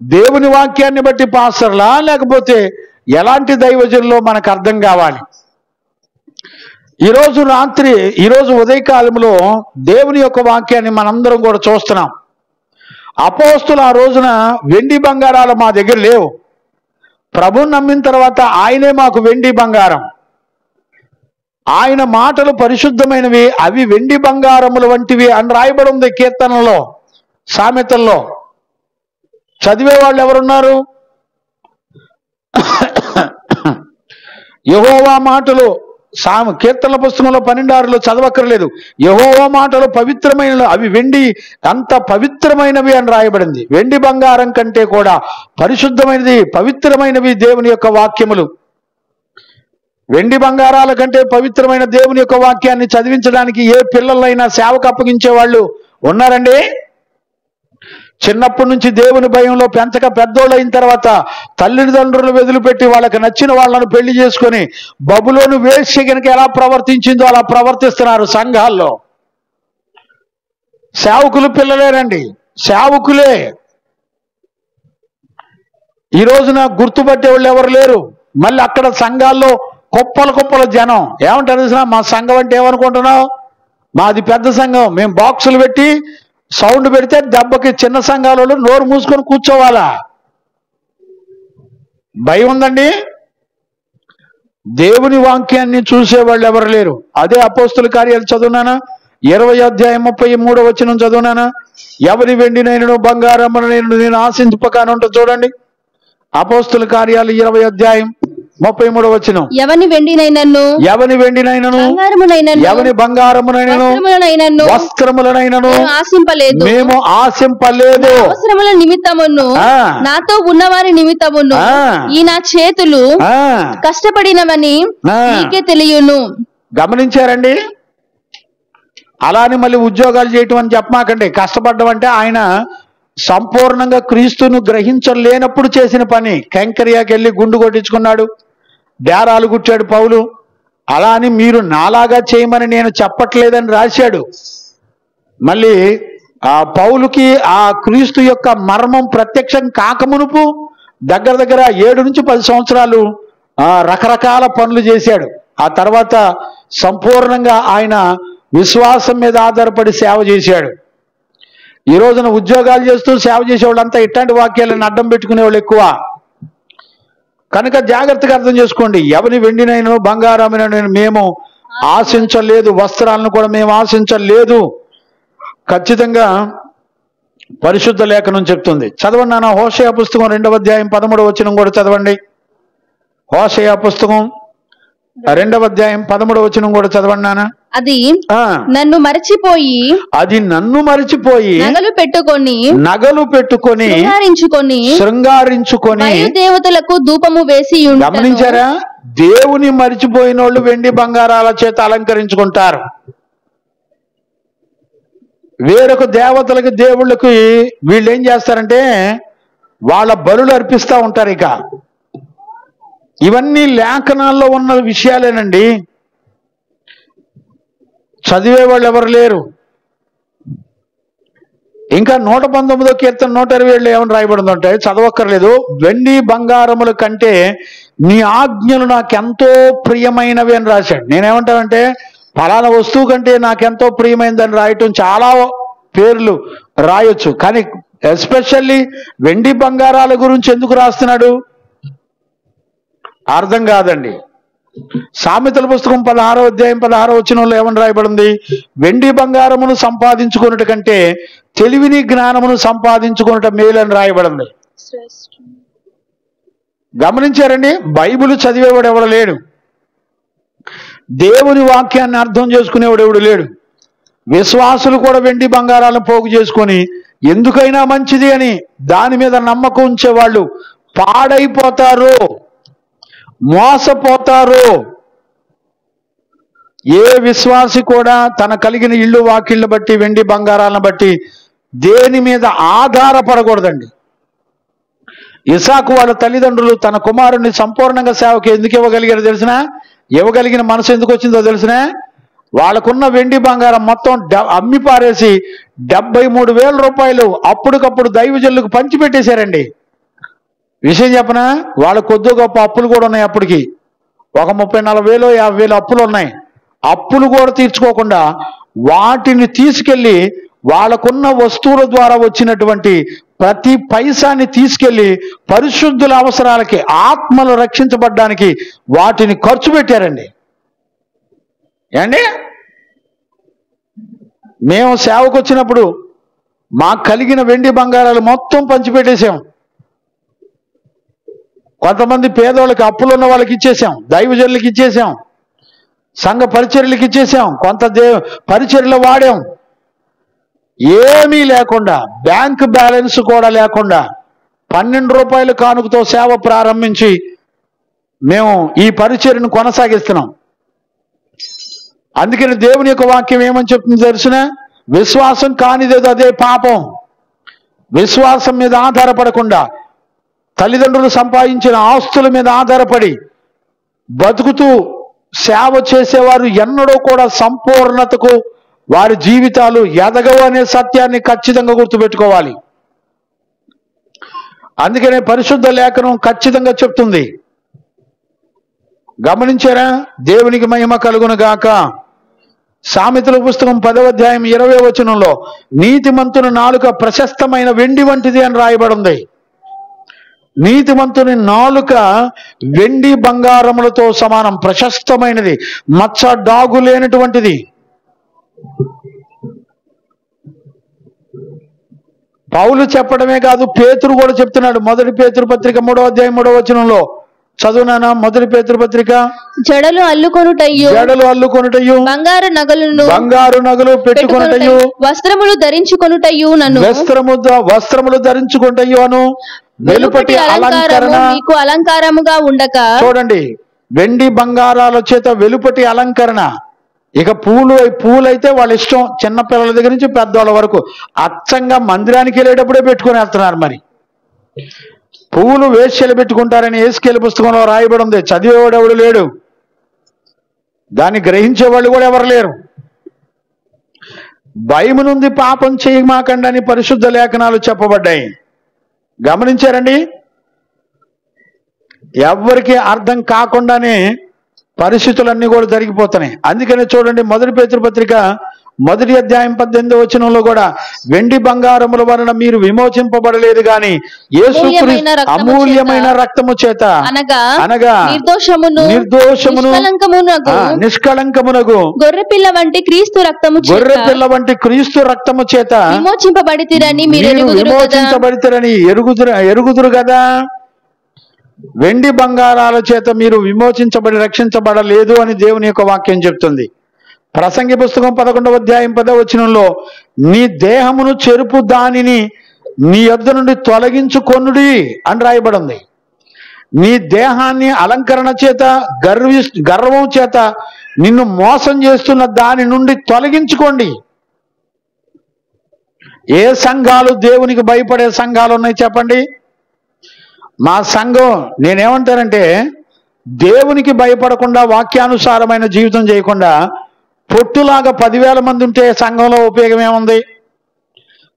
దేవుని వాక్యాన్ని బట్టి పాస్టర్లా, లేకపోతే ఎలాంటి దైవజనులో మనకు అర్థం కావాలి. ఈరోజు ఉదయకాలంలో దేవుని యొక్క వాక్యాన్ని మనందరం కూడా చూస్తున్నాం. అపోస్తులు ఆ రోజున వెండి బంగారాలు మా దగ్గర లేవు, ప్రభుని నమ్మిన తర్వాత ఆయనే మాకు వెండి బంగారం. ఆయన మాటలు పరిశుద్ధమైనవి, అవి వెండి బంగారముల వంటివి అని రాయబడి ఉంది కీర్తనలో, సామెతల్లో. చదివే వాళ్ళు ఎవరున్నారు? యెహోవా మాటలు కీర్తనల పుస్తకంలో 12:6 చదవక్కర్లేదు. యెహోవా మాటలు పవిత్రమైన, అవి వెండి అంత పవిత్రమైనవి అని రాయబడింది. వెండి బంగారం కంటే కూడా పరిశుద్ధమైనది, పవిత్రమైనవి దేవుని యొక్క వాక్యములు. వెండి బంగారాల కంటే పవిత్రమైన దేవుని యొక్క వాక్యాన్ని చదివించడానికి ఏ పిల్లలైనా సేవకు అప్పగించే వాళ్ళు ఉన్నారండి? చిన్నప్పటి నుంచి దేవుని భయంలో పెంచక పెద్దోళ్ళు అయిన తర్వాత తల్లిదండ్రులు వదిలిపెట్టి వాళ్ళకి నచ్చిన వాళ్ళను పెళ్లి చేసుకొని బబులోను వేశ్య గనుక ఎలా ప్రవర్తించిందో అలా ప్రవర్తిస్తున్నారు సంఘాల్లో. సేవకులు పిల్లలేనండి, సేవకులే. ఈ రోజున గుర్తుపట్టే వాళ్ళు ఎవరు లేరు. మళ్ళీ అక్కడ సంఘాల్లో కుప్పల జనం. ఏమంటారు తెలిసిన? మా సంఘం అంటే ఏమనుకుంటున్నావు? మాది పెద్ద సంఘం, మేము బాక్సులు పెట్టి సౌండ్ పెడితే దెబ్బకి చిన్న సంఘాలలో నోరు మూసుకొని కూర్చోవాలా? భయం ఉందండి. దేవుని వాక్యాన్ని చూసేవాళ్ళు ఎవరు లేరు. అదే అపోస్తుల కార్యాలు చదువునానా, 20వ అధ్యాయం 33వ వచనం చదువునానా. ఎవరి వెండినైనను బంగారమునైనను నేను ఆశింపకానంటూ చూడండి. అపోస్తుల కార్యాలు 20వ అధ్యాయం 33వ వచనం. ఎవని వెండినైనను ఎవని బంగారమునైనను వస్త్రములనైనను మేము ఆశింపలేదు. అవసరముల నిమిత్తమును నాతో ఉన్నవారి నిమిత్తమును ఈ నా చేతులు కష్టపడినవని నీకే తెలియను. గమనించారండి? అలాని మళ్ళీ ఉద్యోగాలు చేయటం అని చెప్పమాకండి. కష్టపడడం అంటే ఆయన సంపూర్ణంగా క్రీస్తును గ్రహించలేనప్పుడు చేసిన పని. కంకరియాకి వెళ్ళి గుండు కొట్టించుకున్నాడు, డేరాలు కుట్టాడు పౌలు. అలా అని మీరు నాలాగా చేయమని నేను చెప్పట్లేదని రాశాడు. మళ్ళీ ఆ పౌలుకి ఆ క్రీస్తు యొక్క మర్మం ప్రత్యక్షం కాకమునుపు దగ్గర 7 నుంచి 10 సంవత్సరాలు రకరకాల పనులు చేశాడు. ఆ తర్వాత సంపూర్ణంగా ఆయన విశ్వాసం మీద ఆధారపడి సేవ చేశాడు. ఈ రోజున ఉద్యోగాలు చేస్తూ సేవ చేసేవాళ్ళంతా ఇట్లాంటి వాక్యాలను అడ్డం పెట్టుకునేవాళ్ళు ఎక్కువ. కనుక జాగ్రత్తగా అర్థం చేసుకోండి. ఎవరి వెండినైనా బంగారమైనా మేము ఆశించలేదు, వస్త్రాలను కూడా మేము ఆశించలేదు. ఖచ్చితంగా పరిశుద్ధ లేఖనం చెప్తుంది. చదవండి నాన్న, హోషేయ పుస్తకం 2వ అధ్యాయం 13వ వచనం కూడా చదవండి. హోషేయ పుస్తకం 2వ అధ్యాయం 13వ వచనం కూడా చదవండి నాన్న. అది నన్ను మరచిపోయి నగలు పెట్టుకొని శృంగారించుకొని దేవతలకు ధూపము వేసి. గమనించారా? దేవుని మరిచిపోయిన వాళ్ళు వెండి బంగారాల చేత అలంకరించుకుంటారు. వేరొక దేవతలకి దేవుళ్ళకి వీళ్ళు ఏం చేస్తారంటే వాళ్ళ బలులు అర్పిస్తూ ఉంటారు. ఇక ఇవన్నీ లేఖనాల్లో ఉన్న విషయాలేనండి. చదివే వాళ్ళు ఎవరు లేరు. ఇంకా 119వ కీర్తన 127 ఏమని రాయబడిందంటే చదవక్కర్లేదు. వెండి బంగారముల కంటే నీ ఆజ్ఞలు నాకెంతో ప్రియమైనవి అని రాశాడు. నేనేమంటానంటే ఫలానా వస్తువు కంటే నాకెంతో ప్రియమైనదని రాయటం చాలా పేర్లు రాయొచ్చు, కానీ ఎస్పెషల్లీ వెండి బంగారాల గురించి ఎందుకు రాస్తున్నాడు అర్థం కాదండి. సామెతల పుస్తకం 16వ అధ్యాయం 16వ వచనంలో ఏమని రాయబడింది? వెండి బంగారమును సంపాదించుకున్నట కంటే తెలివిని జ్ఞానమును సంపాదించుకున్నట మేలని రాయబడింది. గమనించారండి? బైబిల్ చదివేవాడు ఎవడు లేడు, దేవుని వాక్యాన్ని అర్థం చేసుకునేవాడు ఎవడు లేడు. విశ్వాసులు కూడా వెండి బంగారాలను పోగు చేసుకొని ఎందుకైనా మంచిది అని దాని మీద నమ్మకం ఉంచేవాళ్ళు పాడైపోతారు, మోసపోతారు. ఏ విశ్వాసి కూడా తన కలిగిన ఇల్లు వాకిళ్ళను బట్టి వెండి బంగారాలను బట్టి దేని మీద ఆధారపడకూడదండి. ఇసాకు వాళ్ళ తల్లిదండ్రులు తన కుమారుణ్ణి సంపూర్ణంగా సేవకి ఎందుకు ఇవ్వగలిగారో తెలిసినా, ఇవ్వగలిగిన మనసు ఎందుకు వచ్చిందో తెలిసినా, వాళ్ళకున్న వెండి బంగారం మొత్తం అమ్మి పారేసి 73,000 రూపాయలు అప్పటికప్పుడు దైవజనులకు పంచిపెట్టేశారండి. విషయం చెప్పనా, వాళ్ళ కొద్ది గొప్ప అప్పులు కూడా ఉన్నాయి. అప్పటికి ఒక 30,000-40,000 50,000 అప్పులు ఉన్నాయి. అప్పులు కూడా తీర్చుకోకుండా వాటిని తీసుకెళ్లి వాళ్ళకున్న వస్తువుల ద్వారా వచ్చినటువంటి ప్రతి పైసాని తీసుకెళ్లి పరిశుద్ధుల అవసరాలకి, ఆత్మలు రక్షించబడ్డానికి వాటిని ఖర్చు పెట్టారండి. ఏండి, మేము సేవకు వచ్చినప్పుడు మాకు కలిగిన వెండి బంగారాలు మొత్తం పంచిపెట్టేసాం. కొంతమంది పేదోళ్ళకి, అప్పులు ఉన్న వాళ్ళకి ఇచ్చేసాం, దైవజనులకి ఇచ్చేసాం, సంఘ పరిచర్యలకు ఇచ్చేసాం, కొంత పరిచర్యలు వాడాం. ఏమీ లేకుండా, బ్యాంక్ బ్యాలెన్స్ కూడా లేకుండా 12 రూపాయల కానుకతో సేవ ప్రారంభించి మేము ఈ పరిచర్యను కొనసాగిస్తున్నాం. అందుకని దేవుని యొక్క వాక్యం ఏమని చెప్తుంది తెలిసిన? విశ్వాసం కానిదేదో అదే పాపం. విశ్వాసం మీద ఆధారపడకుండా తల్లిదండ్రులు సంపాదించిన ఆస్తుల మీద ఆధారపడి బతుకుతూ సేవ చేసేవారు ఎన్నడూ కూడా సంపూర్ణతకు వారి జీవితాలు ఎదగవు అనే సత్యాన్ని ఖచ్చితంగా గుర్తుపెట్టుకోవాలి. అందుకనే పరిశుద్ధ లేఖనం ఖచ్చితంగా చెప్తుంది. గమనించారా? దేవునికి మహిమ కలుగును గాక. సామెతల పుస్తకం 10వ అధ్యాయం 20వ వచనంలో నీతిమంతుని నాలుక ప్రశస్తమైన వెండి వంటిది అని రాయబడింది. నీతిమంతుని నాలుక వెండి బంగారములతో సమానం, ప్రశస్తమైనది, మచ్చ డాగు లేనటువంటిది. పౌలు చెప్పడమే కాదు, పేతురు కూడా చెప్తున్నాడు. 1 పేతురు పత్రిక 3వ అధ్యాయం 3వ వచనంలో చదువునానా? 1 పేతురు పత్రిక. జడలు అల్లుకొనుటయు బంగారు నగలు పెట్టుకొనుటయు వస్త్రములు ధరించుకొనుటయు అను వెలుపటి అలంకరణ మీకు అలంకారముగా ఉండక. చూడండి, వెండి బంగారాల చేత వెలుపటి అలంకరణ. ఇక పూలైతే వాళ్ళ ఇష్టం, చిన్న పిల్లల దగ్గర నుంచి పెద్దవాళ్ళ వరకు అచ్చంగా మందిరానికి వెళ్ళేటప్పుడే పెట్టుకొని వెళ్తున్నారు. మరి పువ్వులు వేశ్యలు పెట్టుకుంటారని యేసుకేలు పుస్తకంలో రాయబడి ఉంది. చదివేవాడు ఎవడు లేడు, దాన్ని గ్రహించేవాళ్ళు కూడా ఎవరు లేరు. భయము నుండి పాపం చేయమాకండి అని పరిశుద్ధ లేఖనాలు చెప్పబడ్డాయి. గమనించారండి? ఎవరికి అర్థం కాకుండానే పరిస్థితులన్నీ కూడా జరిగిపోతున్నాయి. అందుకనే చూడండి, మొదటి పేతురు పత్రిక 1వ అధ్యాయం 18వ వచనంలో కూడా వెండి బంగారముల వలన మీరు విమోచింపబడలేదు గాని యేసుక్రీస్తు అమూల్యమైన రక్తము చేత అనగా నిర్దోషమును నిష్కళంకమునగు గొర్రెపిల్ల వంటి క్రీస్తు రక్తము చేత విమోచింపబడితిరని ఎరుగుదురు కదా. వెండి బంగారాల చేత మీరు విమోచించబడి రక్షించబడలేదు అని దేవుని యొక్క వాక్యం చెప్తుంది. ప్రసంగి పుస్తకం 11వ అధ్యాయం 10వ వచనంలో నీ దేహమును చెరుపు దానిని నీ యొద్ద నుండి తొలగించుకొనుడి అని రాయబడింది. నీ దేహాన్ని అలంకరణ చేత గర్వం చేత నిన్ను మోసం చేస్తున్న దాని నుండి తొలగించుకోండి. ఏ సంఘాలు దేవునికి భయపడే సంఘాలు ఉన్నాయి చెప్పండి? మా సంఘం, నేనేమంటానంటే, దేవునికి భయపడకుండా వాక్యానుసారమైన జీవితం చేయకుండా పొట్టులాగా 10,000 మంది ఉంటే సంఘంలో ఉపయోగం ఏముంది?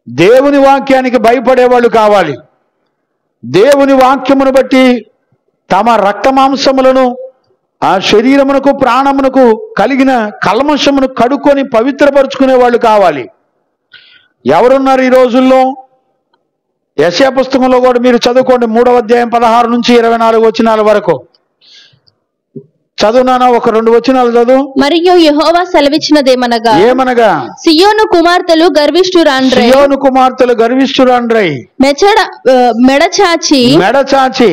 దేవుని వాక్యానికి భయపడేవాళ్ళు కావాలి. దేవుని వాక్యమును బట్టి తమ రక్తమాంసములను ఆ శరీరమునకు ప్రాణమునకు కలిగిన కల్మషమును కడుక్కొని పవిత్రపరుచుకునే వాళ్ళు కావాలి. ఎవరున్నారు ఈ రోజుల్లో? యెషయా పుస్తకంలో కూడా మీరు చదువుకోండి, 3వ అధ్యాయం 16 నుంచి 24 వచనాల వరకు. చదువునానా? ఒక 2 వచనాలు చదువు. మరియు యెహోవా సెలవిచ్చినదేమనగా, సియోను కుమార్తెలు గర్విష్ఠురాండ్రై మెడచాచి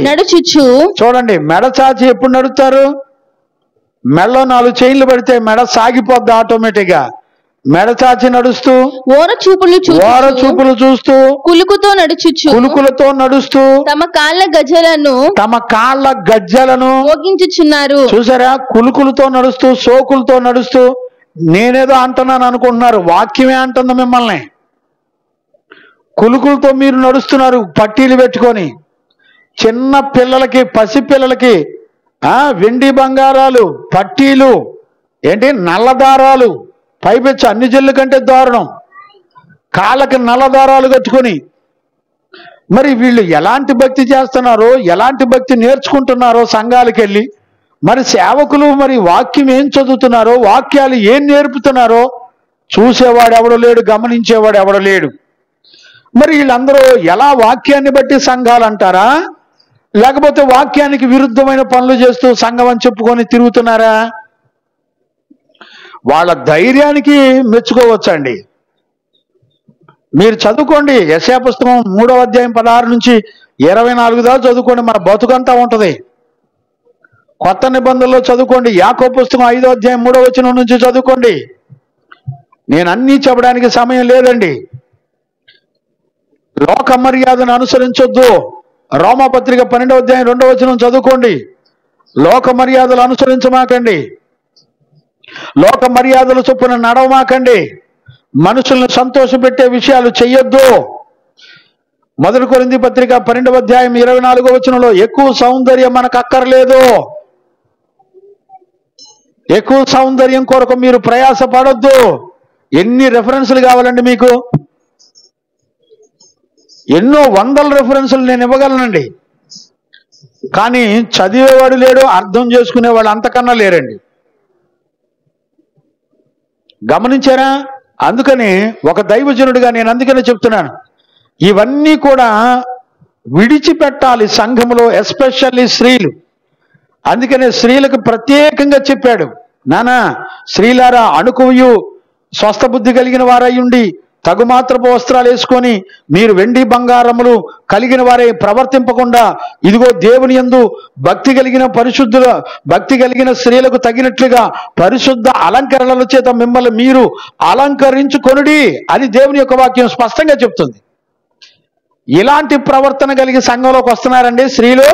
నడుచుచు. చూడండి, మెడచాచి ఎప్పుడు నడుస్తారు? మెడలో 4 చైన్లు పడితే మెడ సాగిపోద్ది ఆటోమేటిక్ గా. మెడచాచి నడుస్తూ ఓర చూపులు చూస్తూ కులుకులతో నడుస్తూ తమ కాళ్ళ గజ్జలను మోగించుచున్నారు. చూసారా? కులుకులతో నడుస్తూ సోకులతో నడుస్తూ. నేనేదో అంటున్నాను అనుకుంటున్నారు, వాక్యమే అంటుంది మిమ్మల్ని. కులుకులతో మీరు నడుస్తున్నారు పట్టీలు పెట్టుకొని. చిన్న పిల్లలకి, పసిపిల్లలకి వెండి బంగారాలు, పట్టీలు, ఏంటి నల్లదారాలు, పైపెచ్చు అన్ని జల్లు కంటే దారుణం, కాళ్ళకి నల్లదారాలు కట్టుకొని. మరి వీళ్ళు ఎలాంటి భక్తి చేస్తున్నారో, ఎలాంటి భక్తి నేర్చుకుంటున్నారో సంఘాలకు వెళ్ళి, మరి సేవకులు మరి వాక్యం ఏం చదువుతున్నారో, వాక్యాలు ఏం నేర్పుతున్నారో చూసేవాడు ఎవడో లేడు, గమనించేవాడు ఎవడో లేడు. మరి వీళ్ళందరూ ఎలా వాక్యాన్ని బట్టి సంఘాలు అంటారా, లేకపోతే వాక్యానికి విరుద్ధమైన పనులు చేస్తూ సంఘం అని చెప్పుకొని తిరుగుతున్నారా? వాళ్ళ ధైర్యానికి మెచ్చుకోవచ్చండి. మీరు చదువుకోండి, యెషయా పుస్తకం 3వ అధ్యాయం 16 నుంచి 24 దాకా చదువుకోండి, మన బతుకంతా ఉంటుంది. కొత్త నిబంధనలో చదువుకోండి, యాకోబు పుస్తకం 5వ అధ్యాయం 3వ వచనం నుంచి చదువుకోండి. నేను అన్నీ చెప్పడానికి సమయం లేదండి. లోక మర్యాదను అనుసరించొద్దు. రోమాపత్రిక 12వ అధ్యాయం 2వ వచనం చదువుకోండి. లోక మర్యాదలు అనుసరించమాకండి, లోక మర్యాదల చొప్పున నడవమాకండి, మనుషులను సంతోషపెట్టే విషయాలు చెయ్యొద్దు. 1 కొరింథీ పత్రిక 12వ అధ్యాయం 24వ వచనంలో ఎక్కువ సౌందర్యం మనకు అక్కర్లేదు. ఎక్కువ సౌందర్యం కొరకు మీరు ప్రయాస పడొద్దు. ఎన్ని రెఫరెన్సులు కావాలండి మీకు? ఎన్నో వందల రెఫరెన్సులు నేను ఇవ్వగలనండి. కానీ చదివేవాడు లేడు, అర్థం చేసుకునేవాడు అంతకన్నా లేరండి. గమనించారా? అందుకని ఒక దైవజనుడిగా నేను అందుకనే చెప్తున్నాను, ఇవన్నీ కూడా విడిచిపెట్టాలి సంఘములో, ఎస్పెషల్లీ స్త్రీలు. అందుకనే స్త్రీలకు ప్రత్యేకంగా చెప్పాడు, నానా స్త్రీలారా అణుకువయు స్వస్థ బుద్ధి కలిగిన వారయ్యుండి తగుమాత్రపు వస్త్రాలు వేసుకొని మీరు వెండి బంగారములు కలిగిన వారే ప్రవర్తింపకుండా, ఇదిగో దేవుని యందు భక్తి కలిగిన స్త్రీలకు తగినట్లుగా పరిశుద్ధ అలంకరణల చేత మిమ్మల్ని మీరు అలంకరించుకొనుడి అని దేవుని యొక్క వాక్యం స్పష్టంగా చెప్తుంది. ఇలాంటి ప్రవర్తన కలిగి సంఘంలోకి వస్తున్నారండి స్త్రీలు.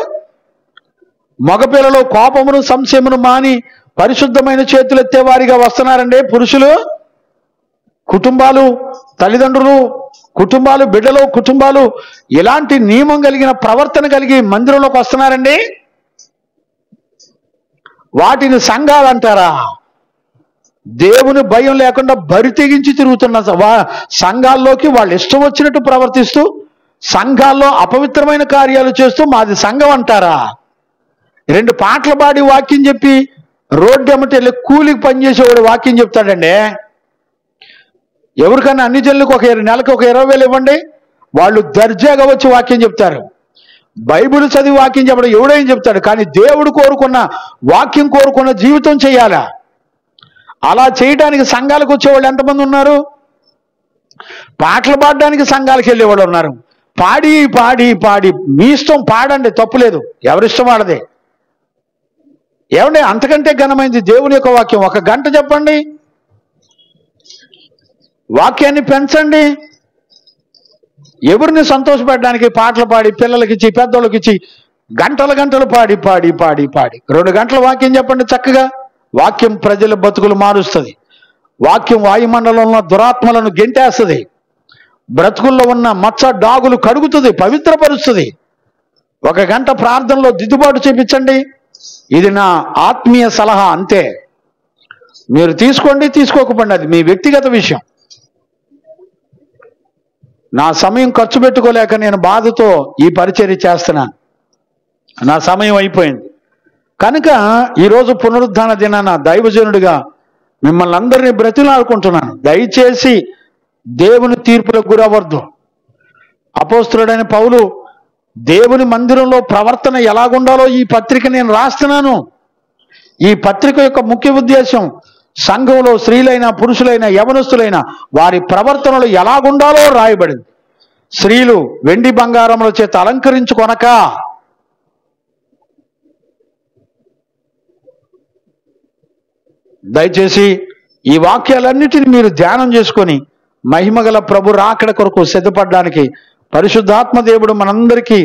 మగపిల్లలు కోపమును సంశయమును మాని పరిశుద్ధమైన చేతులు ఎత్తేవారిగా వస్తున్నారండి పురుషులు. కుటుంబాలు, తల్లిదండ్రులు, కుటుంబాలు, బిడ్డలు, కుటుంబాలు ఇలాంటి నియమం కలిగిన ప్రవర్తన కలిగి మందిరంలోకి వస్తున్నారండి. వాటిని సంఘాలు అంటారా? దేవుని భయం లేకుండా బరి తెగించి తిరుగుతున్న సంఘాల్లోకి వాళ్ళు ఇష్టం వచ్చినట్టు ప్రవర్తిస్తూ, సంఘాల్లో అపవిత్రమైన కార్యాలు చేస్తూ మాది సంఘం అంటారా? 2 పాటలు పాడి వాక్యం చెప్పి రోడ్డు ఎమ్మటి వెళ్ళి కూలికి పనిచేసేవాడు వాక్యం చెప్తాడండి. ఎవరికన్నా అన్ని జనులకు నెలకు ఒక 20,000 ఇవ్వండి, వాళ్ళు దర్జాగా వచ్చి వాక్యం చెప్తారు. బైబిల్ చదివి వాక్యం చెప్పడం ఎవడేం చెప్తాడు, కానీ దేవుడు కోరుకున్న వాక్యం కోరుకున్న జీవితం చేయాలా. అలా చేయడానికి సంఘాలకు వచ్చేవాళ్ళు ఎంతమంది ఉన్నారు? పాటలు పాడడానికి సంఘాలకు వెళ్ళేవాళ్ళు ఉన్నారు. పాడి పాడి పాడి మీ ఇష్టం పాడండి, తప్పులేదు, ఎవరిష్టం వాళ్ళదే. ఏమండి, అంతకంటే ఘనమైంది దేవుని యొక్క వాక్యం. 1 గంట చెప్పండి, వాక్యాన్ని పెంచండి. ఎవరిని సంతోషపెట్టడానికి పాటలు పాడి పిల్లలకి ఇచ్చి పెద్దోళ్ళకి ఇచ్చి గంటలు గంటలు పాడి పాడి పాడి పాడి 2 గంటల వాక్యం చెప్పండి చక్కగా. వాక్యం ప్రజల బతుకులు మారుస్తుంది. వాక్యం వాయుమండలంలో దురాత్మలను గెంటేస్తుంది. బ్రతుకుల్లో ఉన్న మచ్చ డాగులు కడుగుతుంది, పవిత్రపరుస్తుంది. 1 గంట ప్రార్థనలో దిద్దుబాటు చేపించండి. ఇది నా ఆత్మీయ సలహా, అంతే. మీరు తీసుకోండి, తీసుకోకపోండి, అది మీ వ్యక్తిగత విషయం. నా సమయం ఖర్చు పెట్టుకోలేక నేను బాధతో ఈ పరిచర్య చేస్తున్నాను. నా సమయం అయిపోయింది కనుక ఈరోజు పునరుద్ధాన దినాన దైవజనుడిగా మిమ్మల్ని అందరినీ బ్రతిలాడుకుంటున్నాను. దయచేసి దేవుని తీర్పులకు గురవద్దు. అపోస్తులుడైన పౌలు దేవుని మందిరంలో ప్రవర్తన ఎలాగుండాలో ఈ పత్రిక నేను రాస్తున్నాను. ఈ పత్రిక యొక్క ముఖ్య ఉద్దేశం సంఘంలో స్త్రీలైనా పురుషులైనా యవనస్తులైనా వారి ప్రవర్తనలు ఎలాగుండాలో రాయబడింది. స్త్రీలు వెండి బంగారముల చేత అలంకరించుకొనక దయచేసి ఈ వాక్యాలన్నిటిని మీరు ధ్యానం చేసుకొని మహిమగల ప్రభు రాకడ కొరకు సిద్ధపడడానికి పరిశుద్ధాత్మ దేవుడు మనందరికీ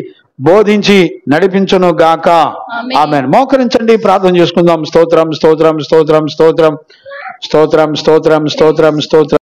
బోధించి నడిపించును గాక. ఆమేన్. మోకరించండి, ప్రార్థన చేసుకుందాం. స్తోత్రం స్తోత్రం స్తోత్రం స్తోత్రం స్తోత్రం స్తోత్రం స్తోత్రం స్తోత్రం.